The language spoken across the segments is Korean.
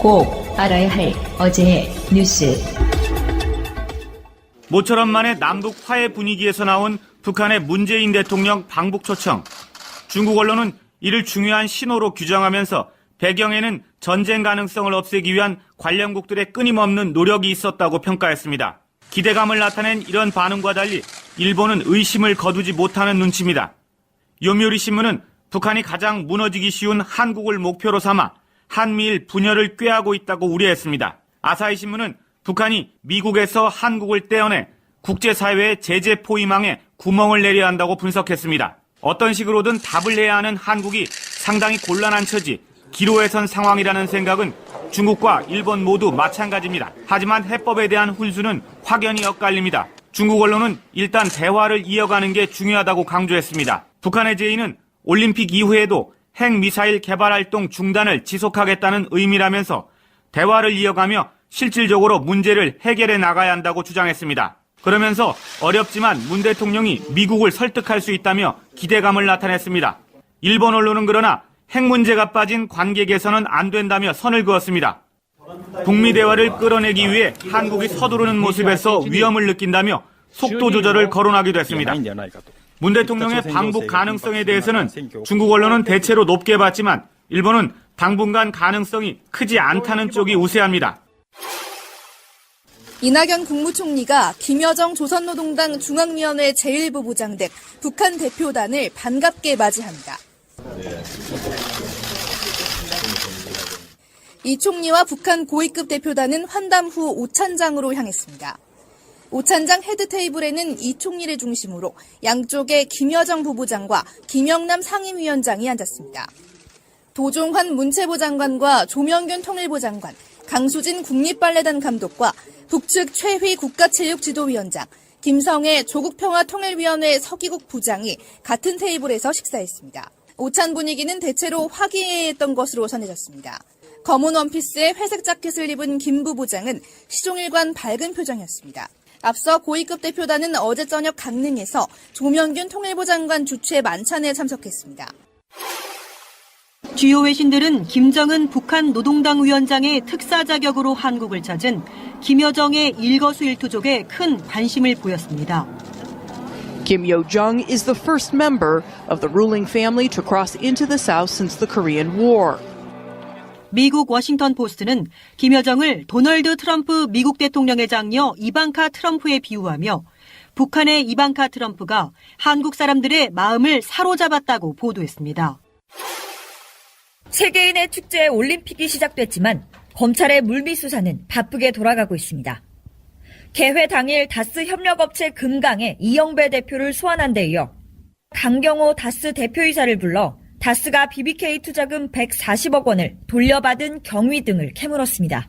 꼭 알아야 할 어제의 뉴스. 모처럼 만에 남북 화해 분위기에서 나온 북한의 문재인 대통령 방북 초청. 중국 언론은 이를 중요한 신호로 규정하면서 배경에는 전쟁 가능성을 없애기 위한 관련국들의 끊임없는 노력이 있었다고 평가했습니다. 기대감을 나타낸 이런 반응과 달리 일본은 의심을 거두지 못하는 눈치입니다. 요미우리 신문은 북한이 가장 무너지기 쉬운 한국을 목표로 삼아 한미일 분열을 꾀하고 있다고 우려했습니다. 아사히 신문은 북한이 미국에서 한국을 떼어내 국제사회의 제재 포위망에 구멍을 내려야 한다고 분석했습니다. 어떤 식으로든 답을 내야 하는 한국이 상당히 곤란한 처지, 기로에 선 상황이라는 생각은 중국과 일본 모두 마찬가지입니다. 하지만 해법에 대한 훈수는 확연히 엇갈립니다. 중국 언론은 일단 대화를 이어가는 게 중요하다고 강조했습니다. 북한의 제의는 올림픽 이후에도 핵미사일 개발 활동 중단을 지속하겠다는 의미라면서 대화를 이어가며 실질적으로 문제를 해결해 나가야 한다고 주장했습니다. 그러면서 어렵지만 문 대통령이 미국을 설득할 수 있다며 기대감을 나타냈습니다. 일본 언론은 그러나 핵 문제가 빠진 관계 개선은 안 된다며 선을 그었습니다. 북미 대화를 끌어내기 위해 한국이 서두르는 모습에서 위험을 느낀다며 속도 조절을 거론하기도 했습니다. 문 대통령의 방북 가능성에 대해서는 중국 언론은 대체로 높게 봤지만 일본은 당분간 가능성이 크지 않다는 쪽이 우세합니다. 이낙연 국무총리가 김여정 조선노동당 중앙위원회 제1부부장 등 북한 대표단을 반갑게 맞이합니다. 이 총리와 북한 고위급 대표단은 환담 후 오찬장으로 향했습니다. 오찬장 헤드테이블에는 이 총리를 중심으로 양쪽에 김여정 부부장과 김영남 상임위원장이 앉았습니다. 도종환 문체부 장관과 조명균 통일부 장관, 강수진 국립발레단 감독과 북측 최휘 국가체육지도위원장, 김성애 조국평화통일위원회 서기국 부장이 같은 테이블에서 식사했습니다. 오찬 분위기는 대체로 화기애애했던 것으로 전해졌습니다. 검은 원피스에 회색 자켓을 입은 김 부부장은 시종일관 밝은 표정이었습니다. 앞서 고위급 대표단은 어제 저녁 강릉에서 조명균 통일부 장관 주최 만찬에 참석했습니다. 주요 외신들은 김정은 북한 노동당 위원장의 특사 자격으로 한국을 찾은 김여정의 일거수일투족에 큰 관심을 보였습니다. Kim Yo-jong is the first member of the ruling family to cross into the South since the Korean War. 미국 워싱턴 포스트는 김여정을 도널드 트럼프 미국 대통령의 장녀 이방카 트럼프에 비유하며 북한의 이방카 트럼프가 한국 사람들의 마음을 사로잡았다고 보도했습니다. 세계인의 축제 올림픽이 시작됐지만 검찰의 물밑 수사는 바쁘게 돌아가고 있습니다. 개회 당일 다스 협력업체 금강에 이영배 대표를 소환한 데 이어 강경호 다스 대표이사를 불러 다스가 BBK 투자금 140억 원을 돌려받은 경위 등을 캐물었습니다.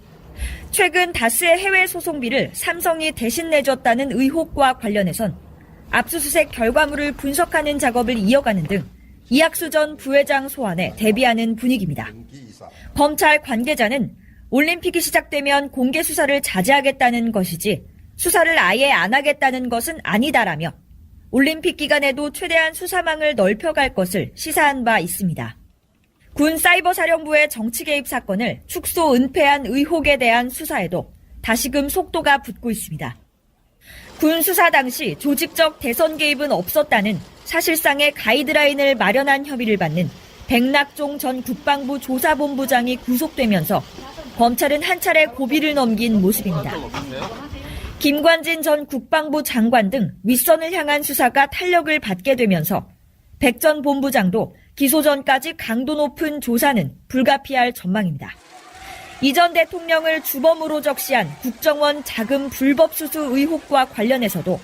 최근 다스의 해외 소송비를 삼성이 대신 내줬다는 의혹과 관련해선 압수수색 결과물을 분석하는 작업을 이어가는 등 이학수 전 부회장 소환에 대비하는 분위기입니다. 검찰 관계자는 올림픽이 시작되면 공개 수사를 자제하겠다는 것이지 수사를 아예 안 하겠다는 것은 아니다라며 올림픽 기간에도 최대한 수사망을 넓혀갈 것을 시사한 바 있습니다. 군 사이버사령부의 정치 개입 사건을 축소 은폐한 의혹에 대한 수사에도 다시금 속도가 붙고 있습니다. 군 수사 당시 조직적 대선 개입은 없었다는 사실상의 가이드라인을 마련한 혐의를 받는 백낙종 전 국방부 조사본부장이 구속되면서 검찰은 한 차례 고비를 넘긴 모습입니다. 김관진 전 국방부 장관 등 윗선을 향한 수사가 탄력을 받게 되면서 백 전 본부장도 기소 전까지 강도 높은 조사는 불가피할 전망입니다. 이 전 대통령을 주범으로 적시한 국정원 자금 불법 수수 의혹과 관련해서도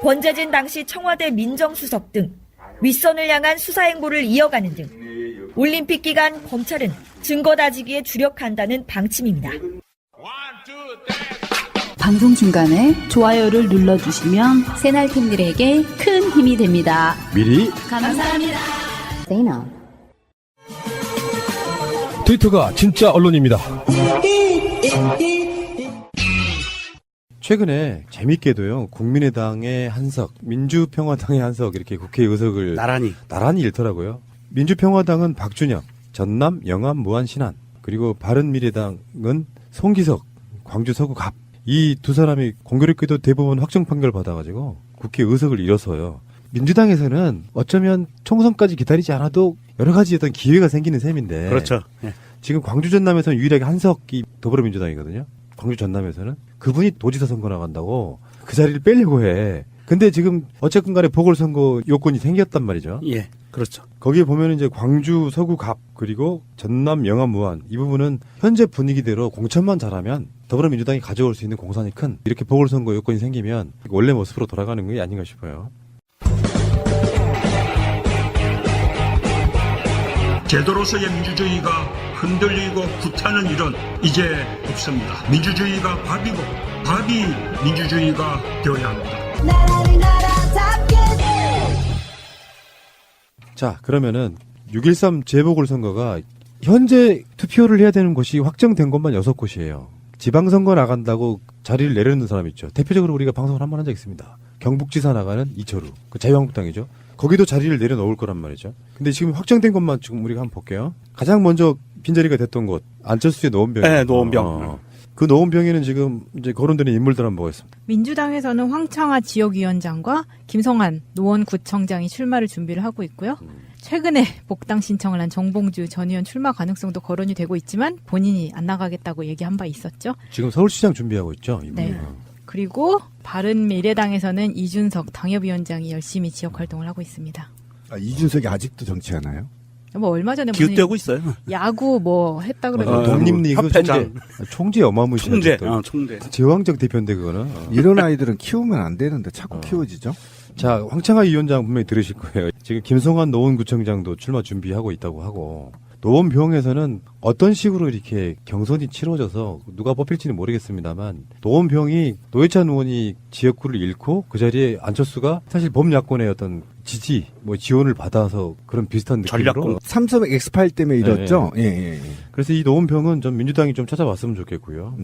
권재진 당시 청와대 민정수석 등 윗선을 향한 수사 행보를 이어가는 등 올림픽 기간 검찰은 증거 다지기에 주력한다는 방침입니다. 방송 중간에 좋아요를 눌러주시면 새날팀들에게 큰 힘이 됩니다. 미리 감사합니다. 트위터가 진짜 언론입니다. 최근에 재밌게도요, 국민의당의 한석, 민주평화당의 한석, 이렇게 국회 의석을 나란히 잃더라고요. 민주평화당은 박준영, 전남, 영암, 무안, 신안, 그리고 바른미래당은 송기석, 광주 서구갑 이 두 사람이 공교롭게도 대법원 확정 판결 받아가지고 국회 의석을 잃어서요. 민주당에서는 어쩌면 총선까지 기다리지 않아도 여러 가지 어떤 기회가 생기는 셈인데. 그렇죠. 예. 지금 광주 전남에서는 유일하게 한석이 더불어민주당이거든요. 광주 전남에서는 그분이 도지사 선거 나간다고 그 자리를 빼려고 해. 근데 지금 어쨌든 간에 보궐선거 요건이 생겼단 말이죠. 예. 그렇죠. 거기에 보면 이제 광주 서구갑 그리고 전남 영암 무안 이 부분은 현재 분위기대로 공천만 잘하면 더불어민주당이 가져올 수 있는 공산이 큰 이렇게 보궐선거 요건이 생기면 원래 모습으로 돌아가는 게 아닌가 싶어요. 제도로서의 민주주의가 흔들리고 구타는 일은 이제 없습니다. 민주주의가 밥이고 밥이 민주주의가 되어야 합니다. 자, 그러면은 6.13 재보궐선거가 현재 투표를 해야 되는 곳이 확정된 곳만 6곳이에요. 지방선거 나간다고 자리를 내려놓는 사람 있죠. 대표적으로 우리가 방송을 한 번 한 적 있습니다. 경북지사 나가는 이철우, 그 자유한국당이죠. 거기도 자리를 내려놓을 거란 말이죠. 근데 지금 확정된 것만 지금 우리가 한번 볼게요. 가장 먼저 빈자리가 됐던 곳, 안철수의 노원병. 네, 노원병. 그 노원병에는 지금 이제 거론되는 인물들 한번 보겠습니다. 민주당에서는 황창하 지역위원장과 김성한 노원구청장이 출마를 준비를 하고 있고요. 최근에 복당 신청을 한 정봉주 전 의원 출마 가능성도 거론이 되고 있지만 본인이 안 나가겠다고 얘기한 바 있었죠. 지금 서울시장 준비하고 있죠. 이분은. 네. 그리고 바른미래당에서는 이준석 당협위원장이 열심히 지역 활동을 하고 있습니다. 이준석이 아직도 정치하나요? 뭐 얼마 전에 기웃대고 있어요. 야구 뭐 했다 그러더라고요. 독립리그 협회장. 총재 어마무시하죠. 총재. 제왕적 대표인데 그거는. 이런 아이들은 키우면 안 되는데 자꾸 키워지죠. 자, 황창하 위원장 분명히 들으실 거예요. 지금 김성환 노원구청장도 출마 준비하고 있다고 하고 노원병에서는 어떤 식으로 이렇게 경선이 치러져서 누가 뽑힐지는 모르겠습니다만 노원병이 노회찬 의원이 지역구를 잃고 그 자리에 안철수가 사실 범야권의 어떤 지지, 뭐 지원을 받아서 그런 비슷한 느낌으로 전략권. 삼성 엑스파일 때문에 잃었죠. 예. 그래서 이 노원병은 좀 민주당이 좀 찾아봤으면 좋겠고요.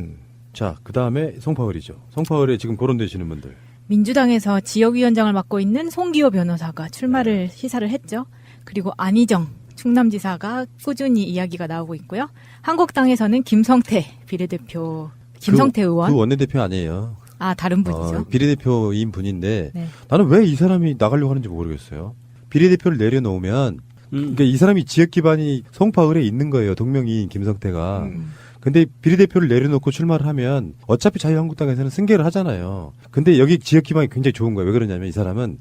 자, 그 다음에 송파을이죠. 송파을에 지금 거론되시는 분들. 민주당에서 지역위원장을 맡고 있는 송기호 변호사가 출마를 시사를 했죠. 그리고 안희정 충남지사가 꾸준히 이야기가 나오고 있고요. 한국당에서는 김성태 비례대표, 김성태 의원. 그 원내대표 아니에요. 아, 다른 분이죠. 비례대표인 분인데 네. 나는 왜 이 사람이 나가려고 하는지 모르겠어요. 비례대표를 내려놓으면 그러니까 이 사람이 지역 기반이 송파을에 있는 거예요. 동명이인 김성태가. 근데 비례대표를 내려놓고 출마를 하면 어차피 자유한국당에서는 승계를 하잖아요. 근데 여기 지역 기반이 굉장히 좋은 거예요. 왜 그러냐면 이 사람은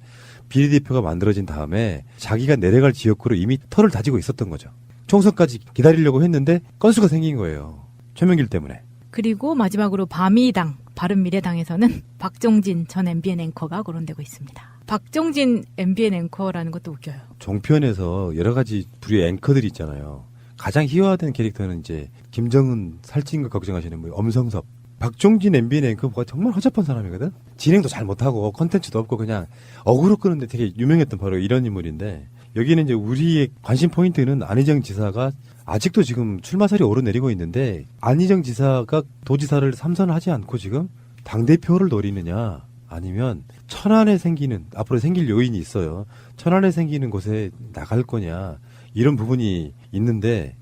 비례대표가 만들어진 다음에 자기가 내려갈 지역구로 이미 털을 다지고 있었던 거죠. 총선까지 기다리려고 했는데 건수가 생긴 거예요. 최명길 때문에. 그리고 마지막으로 바미당, 바른미래당에서는 박종진 전 MBN 앵커가 거론되고 있습니다. 박종진 MBN 앵커라는 것도 웃겨요. 종편에서 여러 가지 부류의 앵커들이 있잖아요. 가장 희화화된 캐릭터는 이제 김정은 살찐 거 걱정하시는 분, 엄성섭. 박종진 MBN 앵커가 정말 허접한 사람이거든. 진행도 잘 못하고 컨텐츠도 없고 그냥 어그로 끄는데 되게 유명했던 바로 이런 인물인데 여기는 이제 우리의 관심 포인트는 안희정 지사가 아직도 지금 출마설이 오르내리고 있는데 안희정 지사가 도지사를 삼선을 하지 않고 지금 당대표를 노리느냐 아니면 천안에 생기는 앞으로 생길 요인이 있어요. 천안에 생기는 곳에 나갈 거냐 이런 부분이 있는데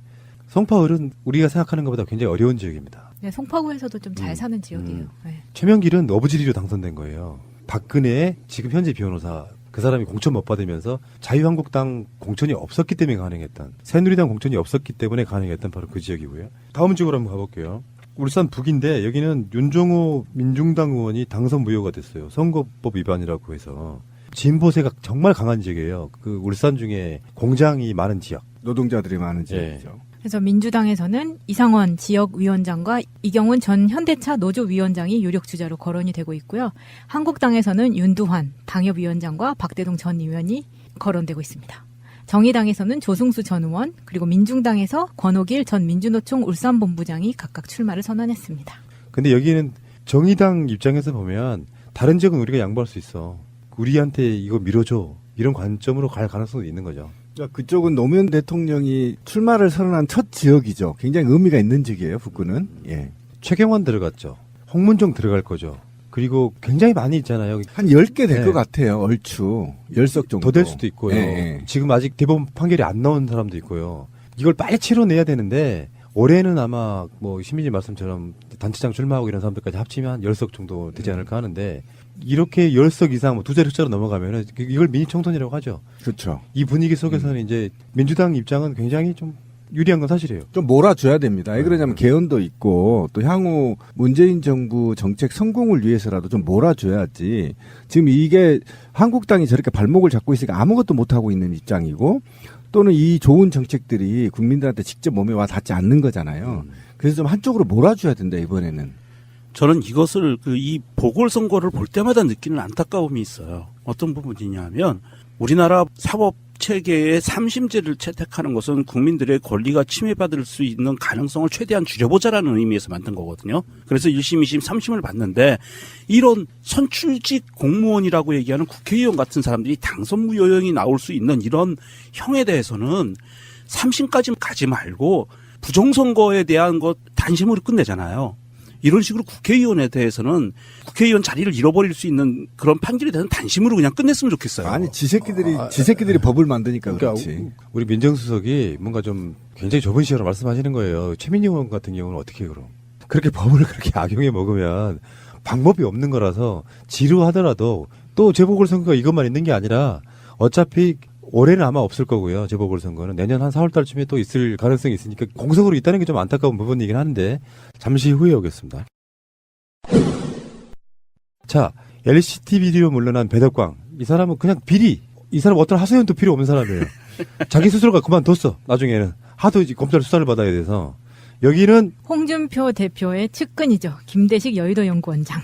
송파을은 우리가 생각하는 것보다 굉장히 어려운 지역입니다. 네, 송파구에서도 좀 잘 사는 지역이에요. 네. 최명길은 어부지리로 당선된 거예요. 박근혜의 지금 현재 변호사 그 사람이 공천 못 받으면서 자유한국당 공천이 없었기 때문에 가능했던 새누리당 공천이 없었기 때문에 가능했던 바로 그 지역이고요. 다음 지역으로 한번 가볼게요. 울산 북인데 여기는 윤종호 민중당 의원이 당선 무효가 됐어요. 선거법 위반이라고 해서 진보세가 정말 강한 지역이에요. 그 울산 중에 공장이 많은 지역. 노동자들이 많은 지역이죠. 네. 그래서 민주당에서는 이상원 지역위원장과 이경훈 전 현대차 노조위원장이 유력 주자로 거론이 되고 있고요. 한국당에서는 윤두환 당협위원장과 박대동 전 의원이 거론되고 있습니다. 정의당에서는 조승수 전 의원, 그리고 민중당에서 권옥일 전 민주노총 울산본부장이 각각 출마를 선언했습니다. 근데 여기는 정의당 입장에서 보면 다른 지역은 우리가 양보할 수 있어. 우리한테 이거 밀어줘. 이런 관점으로 갈 가능성도 있는 거죠. 그쪽은 노무현 대통령이 출마를 선언한 첫 지역이죠. 굉장히 의미가 있는 지역이에요, 북구는. 예. 최경환 들어갔죠. 홍문종 들어갈 거죠. 그리고 굉장히 많이 있잖아요. 한 10개 될 것 같아요, 얼추. 10석 정도. 더 될 수도 있고요. 예. 지금 아직 대법원 판결이 안 나온 사람도 있고요. 이걸 빨리 치러내야 되는데 올해는 아마 뭐 시민님 말씀처럼 단체장 출마하고 이런 사람들까지 합치면 한 10석 정도 되지 않을까 하는데 이렇게 10석 이상 뭐 두 자리 숫자로 넘어가면은 이걸 미니 총선이라고 하죠. 그렇죠. 이 분위기 속에서는 이제 민주당 입장은 굉장히 좀 유리한 건 사실이에요. 좀 몰아줘야 됩니다. 왜 그러냐면 개헌도 있고 또 향후 문재인 정부 정책 성공을 위해서라도 좀 몰아줘야지. 지금 이게 한국당이 저렇게 발목을 잡고 있으니까 아무것도 못하고 있는 입장이고 또는 이 좋은 정책들이 국민들한테 직접 몸에 와 닿지 않는 거잖아요. 그래서 좀 한쪽으로 몰아줘야 된다 이번에는. 저는 이것을 이 보궐선거를 볼 때마다 느끼는 안타까움이 있어요. 어떤 부분이냐면 우리나라 사법 체계의 3심제를 채택하는 것은 국민들의 권리가 침해받을 수 있는 가능성을 최대한 줄여보자라는 의미에서 만든 거거든요. 그래서 1심, 2심, 3심을 봤는데 이런 선출직 공무원이라고 얘기하는 국회의원 같은 사람들이 당선 무효형이 나올 수 있는 이런 형에 대해서는 3심까지 가지 말고 부정선거에 대한 것 단심으로 끝내잖아요. 이런 식으로 국회의원에 대해서는 국회의원 자리를 잃어버릴 수 있는 그런 판결에 대한 단심으로 그냥 끝냈으면 좋겠어요. 아니 지새끼들이 법을 만드니까 그렇지. 우리 민정수석이 뭔가 좀 굉장히 좁은 시야로 말씀하시는 거예요. 최민희 의원 같은 경우는 어떻게 그럼 그렇게 법을 그렇게 악용해 먹으면 방법이 없는 거라서 지루하더라도 또 재보궐선거가 이것만 있는 게 아니라 어차피 올해는 아마 없을 거고요. 재보궐선거는 내년 한 4월 달쯤에 또 있을 가능성이 있으니까 공석으로 있다는 게 좀 안타까운 부분이긴 한데 잠시 후에 오겠습니다. 자, LCT 비리로 물러난 배덕광. 이 사람은 그냥 비리. 이 사람 어떤 하소연도 필요 없는 사람이에요. 자기 스스로가 그만뒀어. 나중에는 하도 이제 검찰 수사를 받아야 돼서. 여기는 홍준표 대표의 측근이죠. 김대식 여의도 연구원장.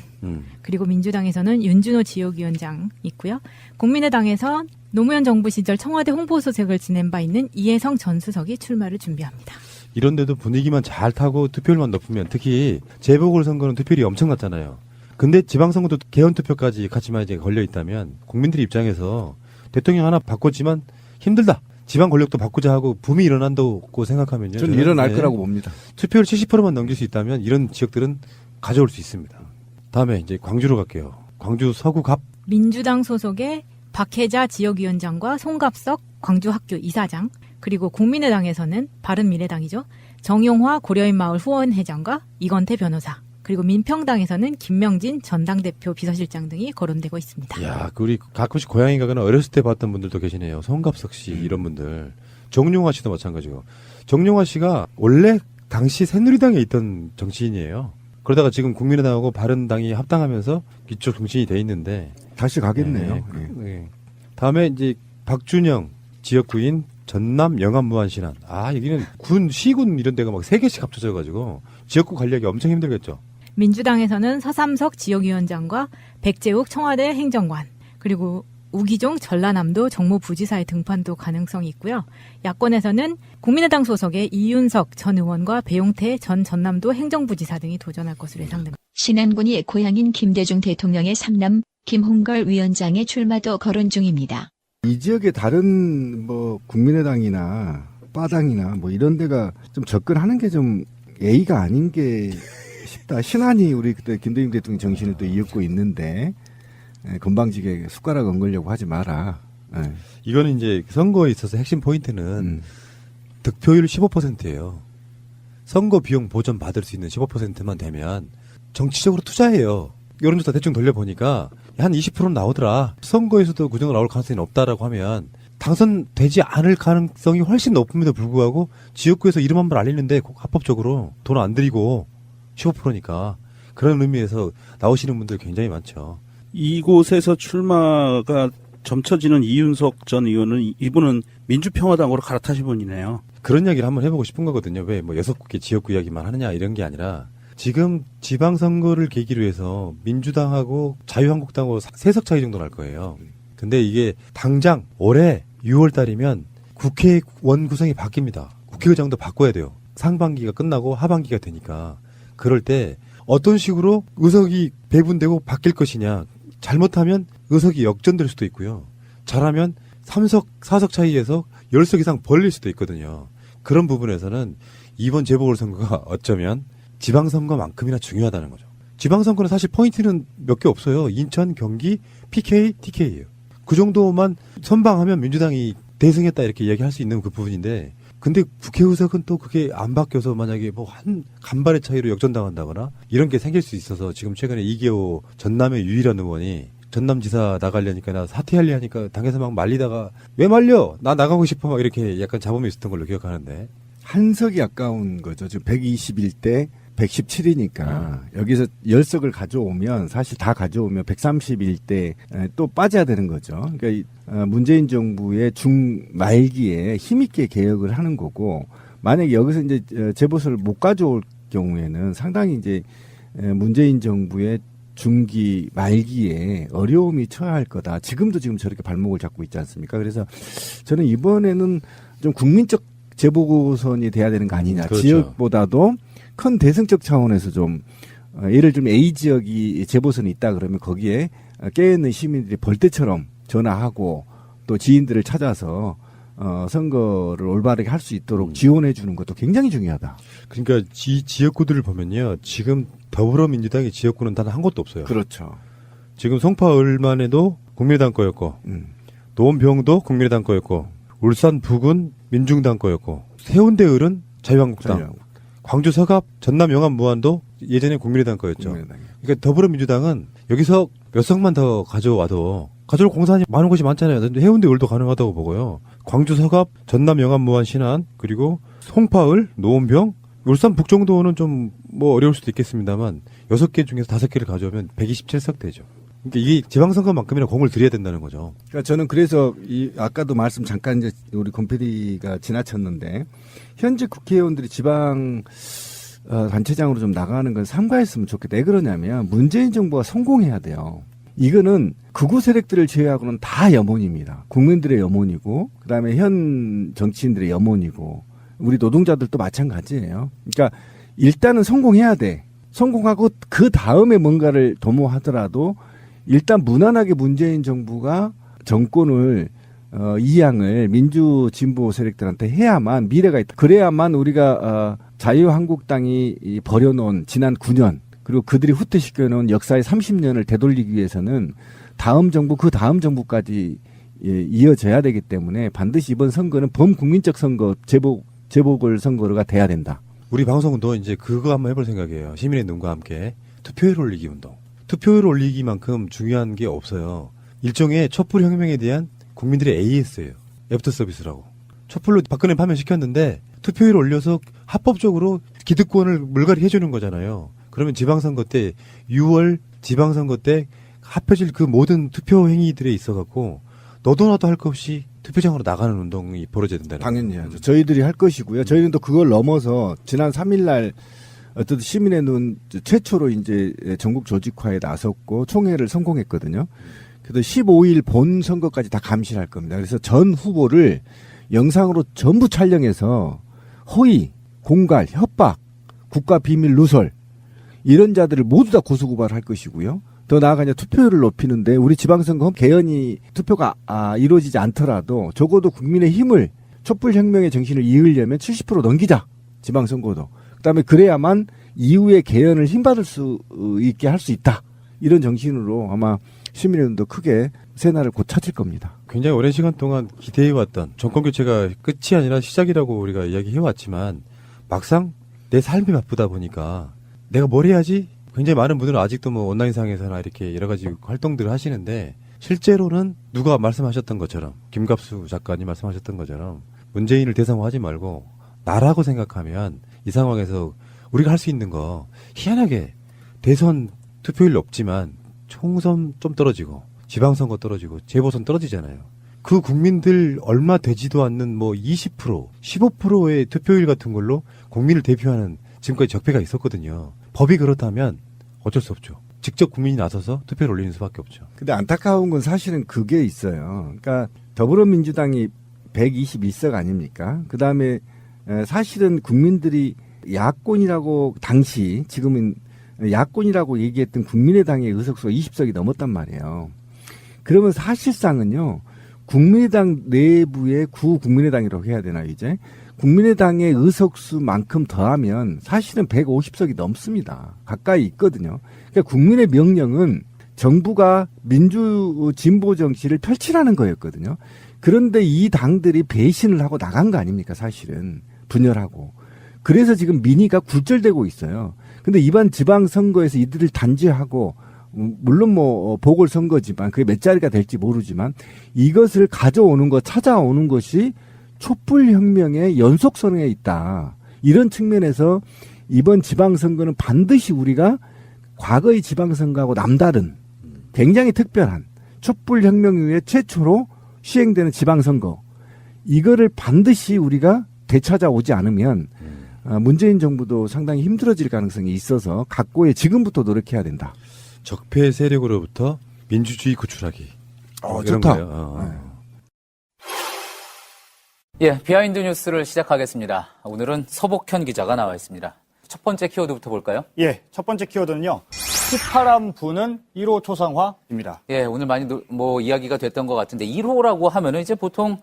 그리고 민주당에서는 윤준호 지역위원장 있고요. 국민의당에서 노무현 정부 시절 청와대 홍보수석을 지낸 바 있는 이해성 전 수석이 출마를 준비합니다. 이런데도 분위기만 잘 타고 투표율만 높으면 특히 재보궐선거는 투표율이 엄청났잖아요. 근데 지방선거도 개헌투표까지 같이만 이제 걸려 있다면 국민들 입장에서 대통령 하나 바꿨지만 힘들다. 지방 권력도 바꾸자 하고 붐이 일어난다고 생각하면요. 저는 일어날 거라고 봅니다. 투표율 70%만 넘길 수 있다면 이런 지역들은 가져올 수 있습니다. 다음에 이제 광주로 갈게요. 광주 서구갑. 민주당 소속의 박혜자 지역위원장과 송갑석 광주학교 이사장, 그리고 국민의당에서는 바른미래당이죠. 정용화 고려인마을 후원회장과 이건태 변호사, 그리고 민평당에서는 김명진 전당대표 비서실장 등이 거론되고 있습니다. 야, 우리 가끔씩 고향에 가거나 어렸을 때 봤던 분들도 계시네요. 송갑석 씨 이런 분들. 정용화 씨도 마찬가지고. 정용화 씨가 원래 당시 새누리당에 있던 정치인이에요. 그러다가 지금 국민의당하고 바른당이 합당하면서 이쪽 정치인이 돼 있는데 다시 가겠네요. 네. 다음에 이제 박준영 지역구인 전남 영암무안신안. 아, 여기는 군, 시군 이런 데가 막 3개씩 합쳐져가지고 지역구 관리하기 엄청 힘들겠죠. 민주당에서는 서삼석 지역위원장과 백재욱 청와대 행정관, 그리고 우기종 전라남도 정무부지사의 등판도 가능성이 있고요. 야권에서는 국민의당 소속의 이윤석 전 의원과 배용태 전 전남도 행정부지사 등이 도전할 것으로 예상됩니다. 신안군이 고향인 김대중 대통령의 삼남 김홍걸 위원장의 출마도 거론 중입니다. 이 지역의 다른 뭐 국민의당이나 빠당이나 뭐 이런 데가 좀 접근하는 게 좀 예의가 아닌 게 싶다. 신안이 우리 그때 김대중 대통령 정신을 또 이었고 있는데 건방지게 숟가락 얹으려고 하지 마라. 이거는 이제 선거에 있어서 핵심 포인트는 득표율 15%예요. 선거 비용 보전 받을 수 있는 15%만 되면 정치적으로 투자해요. 여론조사 대충 돌려보니까 한 20%는 나오더라. 선거에서도 그 정도 나올 가능성이 없다라고 하면 당선되지 않을 가능성이 훨씬 높음에도 불구하고 지역구에서 이름 한 번 알리는데 합법적으로 돈 안 들이고 15%니까 그런 의미에서 나오시는 분들 굉장히 많죠. 이곳에서 출마가 점쳐지는 이윤석 전 의원은 이분은 민주평화당으로 갈아타신 분이네요. 그런 이야기를 한번 해보고 싶은 거거든요. 왜 뭐 6개 지역구 이야기만 하느냐 이런 게 아니라 지금 지방선거를 계기로 해서 민주당하고 자유한국당하고 3석 차이 정도 날 거예요. 근데 이게 당장 올해 6월 달이면 국회의원 구성이 바뀝니다. 국회의장도 바꿔야 돼요. 상반기가 끝나고 하반기가 되니까. 그럴 때 어떤 식으로 의석이 배분되고 바뀔 것이냐. 잘못하면 의석이 역전될 수도 있고요. 잘하면 3석, 4석 차이에서 10석 이상 벌릴 수도 있거든요. 그런 부분에서는 이번 재보궐선거가 어쩌면 지방선거만큼이나 중요하다는 거죠. 지방선거는 사실 포인트는 몇 개 없어요. 인천, 경기, PK, TK예요. 그 정도만 선방하면 민주당이 대승했다 이렇게 얘기할 수 있는 그 부분인데 근데 국회의석은 또 그게 안 바뀌어서 만약에 뭐 한 간발의 차이로 역전당한다거나 이런 게 생길 수 있어서 지금 최근에 이계호 전남의 유일한 의원이 전남지사 나가려니까 나 사퇴하려 하니까 당에서 막 말리다가 왜 말려? 나 나가고 싶어 막 이렇게 약간 잡음이 있었던 걸로 기억하는데. 한석이 아까운 거죠. 지금 121대 117이니까 여기서 10석을 가져오면 사실 다 가져오면 131대 또 빠져야 되는 거죠. 그러니까 문재인 정부의 중말기에 힘있게 개혁을 하는 거고 만약에 여기서 이제 재보선을 못 가져올 경우에는 상당히 이제 문재인 정부의 중기 말기에 어려움이 처할 거다. 지금도 지금 저렇게 발목을 잡고 있지 않습니까? 그래서 저는 이번에는 좀 국민적 재보선이 돼야 되는 거 아니냐. 그렇죠. 지역보다도 큰 대승적 차원에서 좀 예를 들면 A 지역이 재보선이 있다 그러면 거기에 깨어있는 시민들이 벌떼처럼 전화하고 또 지인들을 찾아서 선거를 올바르게 할 수 있도록 지원해 주는 것도 굉장히 중요하다. 그러니까 지역구들을 보면요. 지금 더불어민주당의 지역구는 단 한 곳도 없어요. 그렇죠. 지금 송파을만 해도 국민의당 거였고 노원병도 국민의당 거였고 울산 북은 민중당 거였고 해운대을은 자유한국당. 광주 서갑, 전남 영암 무안도 예전에 국민의당 거였죠. 그러니까 더불어민주당은 여기서 몇 석만 더 가져와도 가져올 공산이 많은 곳이 많잖아요. 근데 해운대을도 가능하다고 보고요. 광주 서갑, 전남 영암 무안 신안 그리고 송파을, 노원병, 울산 북 정도는 좀 뭐 어려울 수도 있겠습니다만 6개 중에서 5개를 가져오면 127석 되죠. 그러니까 이게 지방선거만큼이나 공을 들여야 된다는 거죠. 그러니까 저는 그래서 아까도 말씀 잠깐 이제 우리 곰PD가 지나쳤는데 현재 국회의원들이 지방 단체장으로 좀 나가는 걸 삼가했으면 좋겠다. 왜 그러냐면 문재인 정부가 성공해야 돼요. 이거는 극우 세력들을 제외하고는 다 염원입니다. 국민들의 염원이고 그다음에 현 정치인들의 염원이고 우리 노동자들도 마찬가지예요. 그러니까 일단은 성공해야 돼. 성공하고 그 다음에 뭔가를 도모하더라도 일단 무난하게 문재인 정부가 정권을 이양을 민주 진보 세력들한테 해야만 미래가 있다. 그래야만 우리가 자유한국당이 버려놓은 지난 9년 그리고 그들이 후퇴시켜놓은 역사의 30년을 되돌리기 위해서는 다음 정부 그 다음 정부까지 이어져야 되기 때문에 반드시 이번 선거는 범국민적 선거 재보궐선거가 돼야 된다. 우리 방송도 이제 그거 한번 해볼 생각이에요. 시민의 눈과 함께 투표율 올리기 운동. 투표율 올리기만큼 중요한 게 없어요. 일종의 촛불 혁명에 대한 국민들의 AS예요. 애프터 서비스라고. 촛불로 박근혜 파면시켰는데 투표율 올려서 합법적으로 기득권을 물갈이 해주는 거잖아요. 그러면 지방선거 때 6월 지방선거 때 합해질 그 모든 투표 행위들에 있어갖고 너도 나도 할 것 없이 투표장으로 나가는 운동이 벌어져야 된다는 당연히 하죠. 저희들이 할 것이고요. 저희는 또 그걸 넘어서 지난 3일날 어떤 시민의 눈 최초로 이제 전국 조직화에 나섰고 총회를 성공했거든요. 그래서 15일 본 선거까지 다 감시를 할 겁니다. 그래서 전 후보를 영상으로 전부 촬영해서 허위, 공갈, 협박, 국가 비밀 누설 이런 자들을 모두 다 고소고발할 것이고요. 더 나아가 이제 투표율을 높이는데 우리 지방선거 개헌이 투표가 이루어지지 않더라도 적어도 국민의 힘을 촛불혁명의 정신을 이으려면 70% 넘기자. 지방선거도. 그다음에 그래야만 이후에 개헌을 힘받을 수 있게 할 수 있다. 이런 정신으로 아마 시민의원도 크게 새날을 곧 찾을 겁니다. 굉장히 오랜 시간 동안 기대해왔던 정권교체가 끝이 아니라 시작이라고 우리가 이야기해왔지만 막상 내 삶이 바쁘다 보니까 내가 뭘 해야지? 굉장히 많은 분들은 아직도 뭐 온라인상에서나 이렇게 여러 가지 활동들을 하시는데 실제로는 누가 말씀하셨던 것처럼 김갑수 작가님 말씀하셨던 것처럼 문재인을 대상화하지 말고 나라고 생각하면 이 상황에서 우리가 할 수 있는 거 희한하게 대선 투표율 높지만 총선 좀 떨어지고 지방선거 떨어지고 재보선 떨어지잖아요. 그 국민들 얼마 되지도 않는 뭐 20%, 15%의 투표율 같은 걸로 국민을 대표하는 지금까지 적폐가 있었거든요. 법이 그렇다면 어쩔 수 없죠. 직접 국민이 나서서 투표를 올리는 수밖에 없죠. 근데 안타까운 건 사실은 그게 있어요. 그러니까 더불어민주당이 121석 아닙니까? 그다음에 사실은 국민들이 야권이라고 당시 지금은 야권이라고 얘기했던 국민의당의 의석수가 20석이 넘었단 말이에요. 그러면 사실상은요. 국민의당 내부의 구국민의당이라고 해야 되나요, 이제? 국민의당의 의석수만큼 더하면 사실은 150석이 넘습니다. 가까이 있거든요. 그러니까 국민의 명령은 정부가 민주 진보 정치를 펼치라는 거였거든요. 그런데 이 당들이 배신을 하고 나간 거 아닙니까, 사실은. 분열하고. 그래서 지금 민의가 굴절되고 있어요. 근데 이번 지방선거에서 이들을 단죄하고, 물론 뭐 보궐선거지만 그게 몇 자리가 될지 모르지만 이것을 가져오는 것, 찾아오는 것이 촛불혁명의 연속선에 있다. 이런 측면에서 이번 지방선거는 반드시 우리가 과거의 지방선거하고 남다른 굉장히 특별한 촛불혁명 이후에 최초로 시행되는 지방선거, 이거를 반드시 우리가 되찾아오지 않으면 문재인 정부도 상당히 힘들어질 가능성이 있어서 각고에 지금부터 노력해야 된다. 적폐 세력으로부터 민주주의 구출하기. 이런 좋다. 거예요. 예, 비하인드 뉴스를 시작하겠습니다. 오늘은 서복현 기자가 나와 있습니다. 첫 번째 키워드부터 볼까요? 예, 첫 번째 키워드는요. 휘파람 부는 1호 초상화입니다. 예, 오늘 많이 이야기가 됐던 것 같은데 1호라고 하면은 이제 보통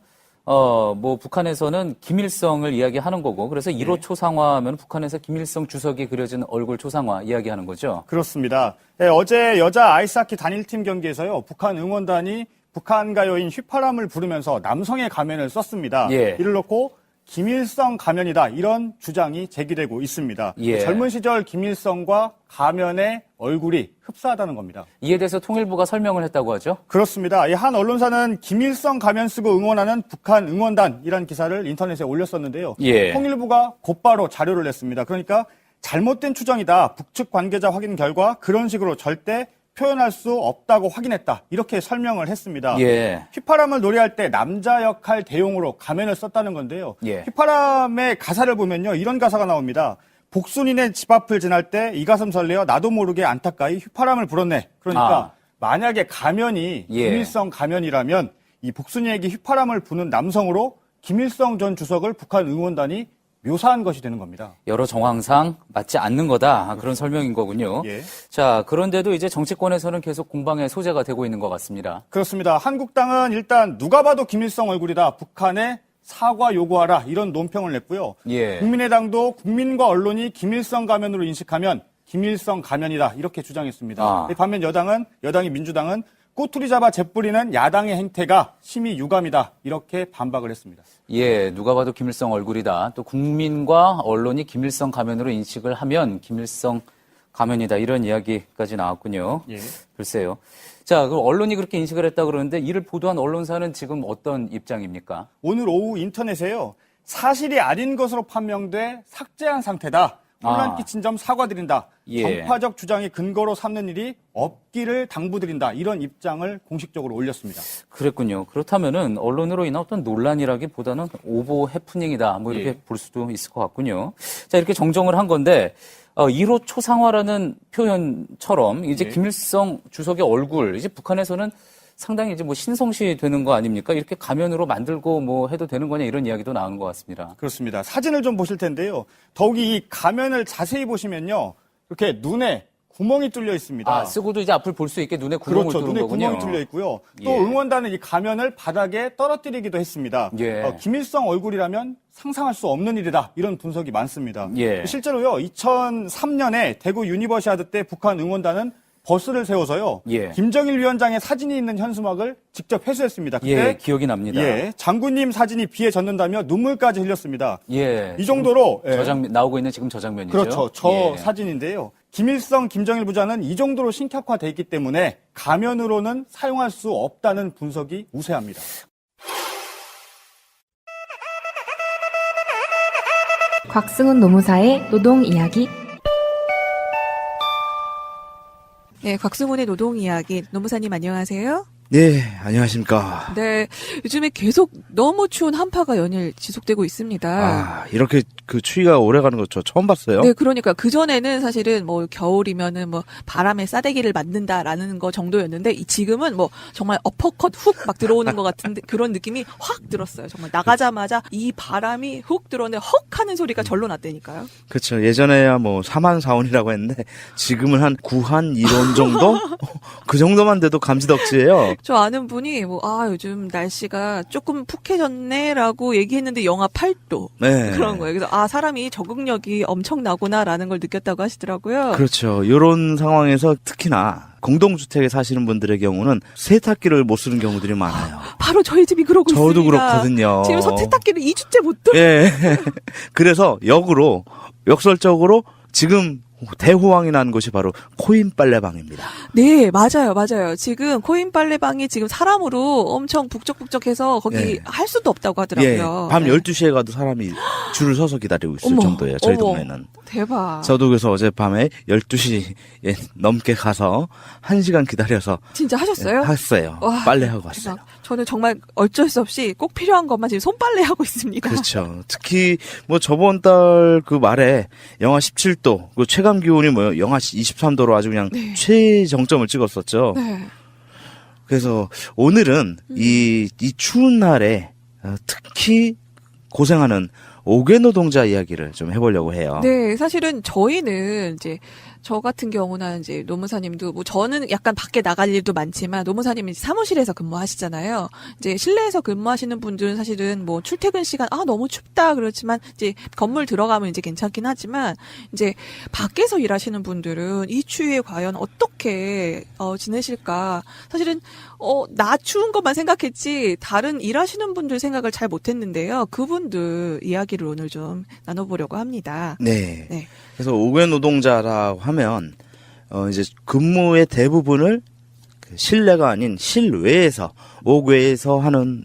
북한에서는 김일성을 이야기하는 거고, 그래서 1호 초상화하면 북한에서 김일성 주석이 그려진 얼굴 초상화 이야기하는 거죠. 그렇습니다. 예, 어제 여자 아이스하키 단일팀 경기에서요. 북한 응원단이 북한 가요인 휘파람을 부르면서 남성의 가면을 썼습니다. 예. 이를 놓고 김일성 가면이다, 이런 주장이 제기되고 있습니다. 예. 젊은 시절 김일성과 가면의 얼굴이 흡사하다는 겁니다. 이에 대해서 통일부가 설명을 했다고 하죠? 그렇습니다. 이 한 언론사는 김일성 가면 쓰고 응원하는 북한 응원단이라는 기사를 인터넷에 올렸었는데요. 예. 통일부가 곧바로 자료를 냈습니다. 그러니까 잘못된 추정이다. 북측 관계자 확인 결과 그런 식으로 절대 표현할 수 없다고 확인했다. 이렇게 설명을 했습니다. 예. 휘파람을 노래할 때 남자 역할 대용으로 가면을 썼다는 건데요. 예. 휘파람의 가사를 보면요. 이런 가사가 나옵니다. 복순이네 집 앞을 지날 때 이 가슴 설레어 나도 모르게 안타까이 휘파람을 불었네. 그러니까 만약에 가면이 예. 김일성 가면이라면 이 복순이에게 휘파람을 부는 남성으로 김일성 전 주석을 북한 응원단이 묘사한 것이 되는 겁니다. 여러 정황상 맞지 않는 거다. 그런 설명인 거군요. 예. 자, 그런데도 이제 정치권에서는 계속 공방의 소재가 되고 있는 것 같습니다. 그렇습니다. 한국당은 일단 누가 봐도 김일성 얼굴이다. 북한에 사과 요구하라. 이런 논평을 냈고요. 예. 국민의당도 국민과 언론이 김일성 가면으로 인식하면 김일성 가면이다. 이렇게 주장했습니다. 반면 여당이 민주당은 꼬투리 잡아 재뿌리는 야당의 행태가 심히 유감이다. 이렇게 반박을 했습니다. 예, 누가 봐도 김일성 얼굴이다. 또 국민과 언론이 김일성 가면으로 인식을 하면 김일성 가면이다. 이런 이야기까지 나왔군요. 예. 글쎄요. 자, 그럼 언론이 그렇게 인식을 했다 그러는데 이를 보도한 언론사는 지금 어떤 입장입니까? 오늘 오후 인터넷에요. 사실이 아닌 것으로 판명돼 삭제한 상태다. 혼란 끼친 점 사과드린다. 예. 정파적 주장의 근거로 삼는 일이 없기를 당부드린다. 이런 입장을 공식적으로 올렸습니다. 그랬군요. 그렇다면은 언론으로 인한 어떤 논란이라기보다는 오보 해프닝이다. 이렇게 예. 볼 수도 있을 것 같군요. 자, 이렇게 정정을 한 건데 1호 초상화라는 표현처럼 이제 예. 김일성 주석의 얼굴, 이제 북한에서는 상당히 이제 신성시 되는 거 아닙니까? 이렇게 가면으로 만들고 해도 되는 거냐, 이런 이야기도 나오는 것 같습니다. 그렇습니다. 사진을 좀 보실 텐데요. 더욱이 이 가면을 자세히 보시면요. 이렇게 눈에 구멍이 뚫려 있습니다. 쓰고도 이제 앞을 볼 수 있게 눈에 구멍을 그렇죠. 뚫은 눈에 거군요. 구멍이 뚫려 있고요. 또 예. 응원단은 이 가면을 바닥에 떨어뜨리기도 했습니다. 예. 김일성 얼굴이라면 상상할 수 없는 일이다. 이런 분석이 많습니다. 예. 실제로요. 2003년에 대구 유니버시아드 때 북한 응원단은 버스를 세워서요. 예. 김정일 위원장의 사진이 있는 현수막을 직접 회수했습니다. 그때 예, 기억이 납니다. 장군님 사진이 비에 젖는다며 눈물까지 흘렸습니다. 예. 이 정도로 나오고 있는 지금 저 장면이죠. 그렇죠. 저 예. 사진인데요. 김일성, 김정일 부자는 이 정도로 신격화돼 있기 때문에 가면으로는 사용할 수 없다는 분석이 우세합니다. 곽승훈 노무사의 노동 이야기. 네, 곽승훈의 노동 이야기. 노무사님 안녕하세요. 네, 안녕하십니까. 네, 요즘에 계속 너무 추운 한파가 연일 지속되고 있습니다. 이렇게 그 추위가 오래 가는 거 저 처음 봤어요. 네, 그러니까 그전에는 사실은 겨울이면은 바람에 싸대기를 맞는다라는 거 정도였는데 지금은 정말 어퍼컷 훅 막 들어오는 것 같은데 그런 느낌이 확 들었어요. 정말 나가자마자 이 바람이 훅 들어오는데 헉 하는 소리가 절로 났다니까요. 그렇죠. 예전에야 4만 4원이라고 했는데 지금은 한 9한 1원 정도? 그 정도만 돼도 감지덕지예요. 저 아는 분이 요즘 날씨가 조금 푹해졌네라고 얘기했는데 영하 8도 네. 그런 거예요. 그래서 사람이 적응력이 엄청나구나라는 걸 느꼈다고 하시더라고요. 그렇죠. 이런 상황에서 특히나 공동주택에 사시는 분들의 경우는 세탁기를 못 쓰는 경우들이 많아요. 바로 저희 집이 그러고 있습니다. 저도 그렇거든요. 지금 세탁기를 2주째 못 돌려. 예. 그래서 역설적으로 지금 대호황이 난 곳이 바로 코인 빨래방입니다. 네, 맞아요. 지금 코인 빨래방이 지금 사람으로 엄청 북적북적해서 거기 예. 할 수도 없다고 하더라고요. 예. 밤 네. 12시에 가도 사람이 줄을 서서 기다리고 있을 정도예요. 저희 동네는. 대박. 저도 그래서 어젯밤에 12시 넘게 가서 1시간 기다려서 진짜 하셨어요? 했어요. 와, 빨래하고 왔어요. 대박. 저는 정말 어쩔 수 없이 꼭 필요한 것만 지금 손빨래하고 있습니다. 그렇죠. 특히 저번 달 그 말에 영하 17도, 그 최강 기온이 영하 23도로 아주 그냥 최정점을 찍었었죠. 네. 그래서 오늘은 이 추운 날에 특히 고생하는 5개 노동자 이야기를 좀 해보려고 해요. 네, 사실은 저희는 이제 저 같은 경우는 이제 노무사님도 저는 약간 밖에 나갈 일도 많지만 노무사님은 이제 사무실에서 근무하시잖아요. 이제 실내에서 근무하시는 분들은 사실은 출퇴근 시간 너무 춥다 그렇지만 이제 건물 들어가면 이제 괜찮긴 하지만 이제 밖에서 일하시는 분들은 이 추위에 과연 어떻게 지내실까? 사실은 나 추운 것만 생각했지 다른 일하시는 분들 생각을 잘 못했는데요. 그분들 이야기를 오늘 좀 나눠보려고 합니다. 네. 네. 그래서 5개 노동자라고 하면 이제 근무의 대부분을 실내가 아닌 실외에서 5개에서 하는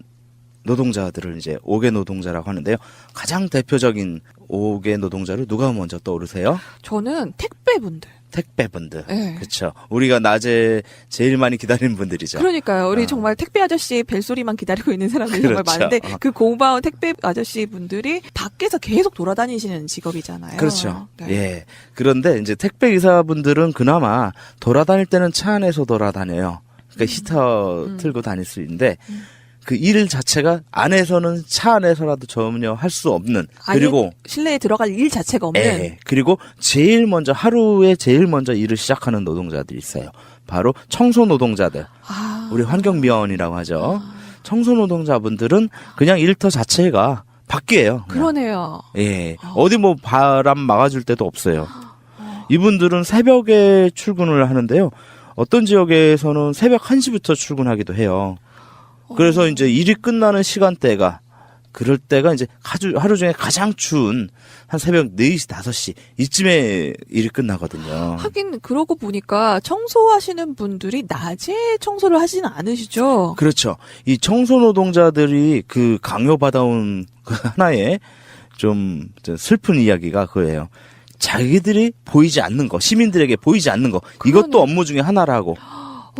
노동자들을 이제 5개 노동자라고 하는데요. 가장 대표적인 5개 노동자로 누가 먼저 떠오르세요? 저는 택배분들. 네. 그렇죠. 우리가 낮에 제일 많이 기다리는 분들이죠. 그러니까요. 우리 정말 택배 아저씨의 벨소리만 기다리고 있는 사람들이 그렇죠. 정말 많은데 그 고마운 택배 아저씨 분들이 밖에서 계속 돌아다니시는 직업이잖아요. 그렇죠. 네. 예. 그런데 이제 택배 기사분들은 그나마 돌아다닐 때는 차 안에서 돌아다녀요. 그러니까 히터 틀고 다닐 수 있는데 그 일 자체가 안에서는 차 안에서라도 전혀 할 수 없는 그리고 실내에 들어갈 일 자체가 없는 그리고 하루에 제일 먼저 일을 시작하는 노동자들이 있어요. 바로 청소 노동자들. 우리 환경미화원이라고 하죠. 청소 노동자분들은 그냥 일터 자체가 밖이에요. 그러네요. 예. 어디 바람 막아줄 데도 없어요. 이분들은 새벽에 출근을 하는데요. 어떤 지역에서는 새벽 1시부터 출근하기도 해요. 그래서 이제 일이 끝나는 시간대가 그럴 때가 이제 하루 중에 가장 추운 한 새벽 4시, 5시 이쯤에 일이 끝나거든요. 하긴 그러고 보니까 청소하시는 분들이 낮에 청소를 하지는 않으시죠? 그렇죠. 이 청소 노동자들이 그 강요받아온 그 하나의 좀 슬픈 이야기가 그거예요. 자기들이 보이지 않는 거, 시민들에게 보이지 않는 거, 이것도 업무 중에 하나라고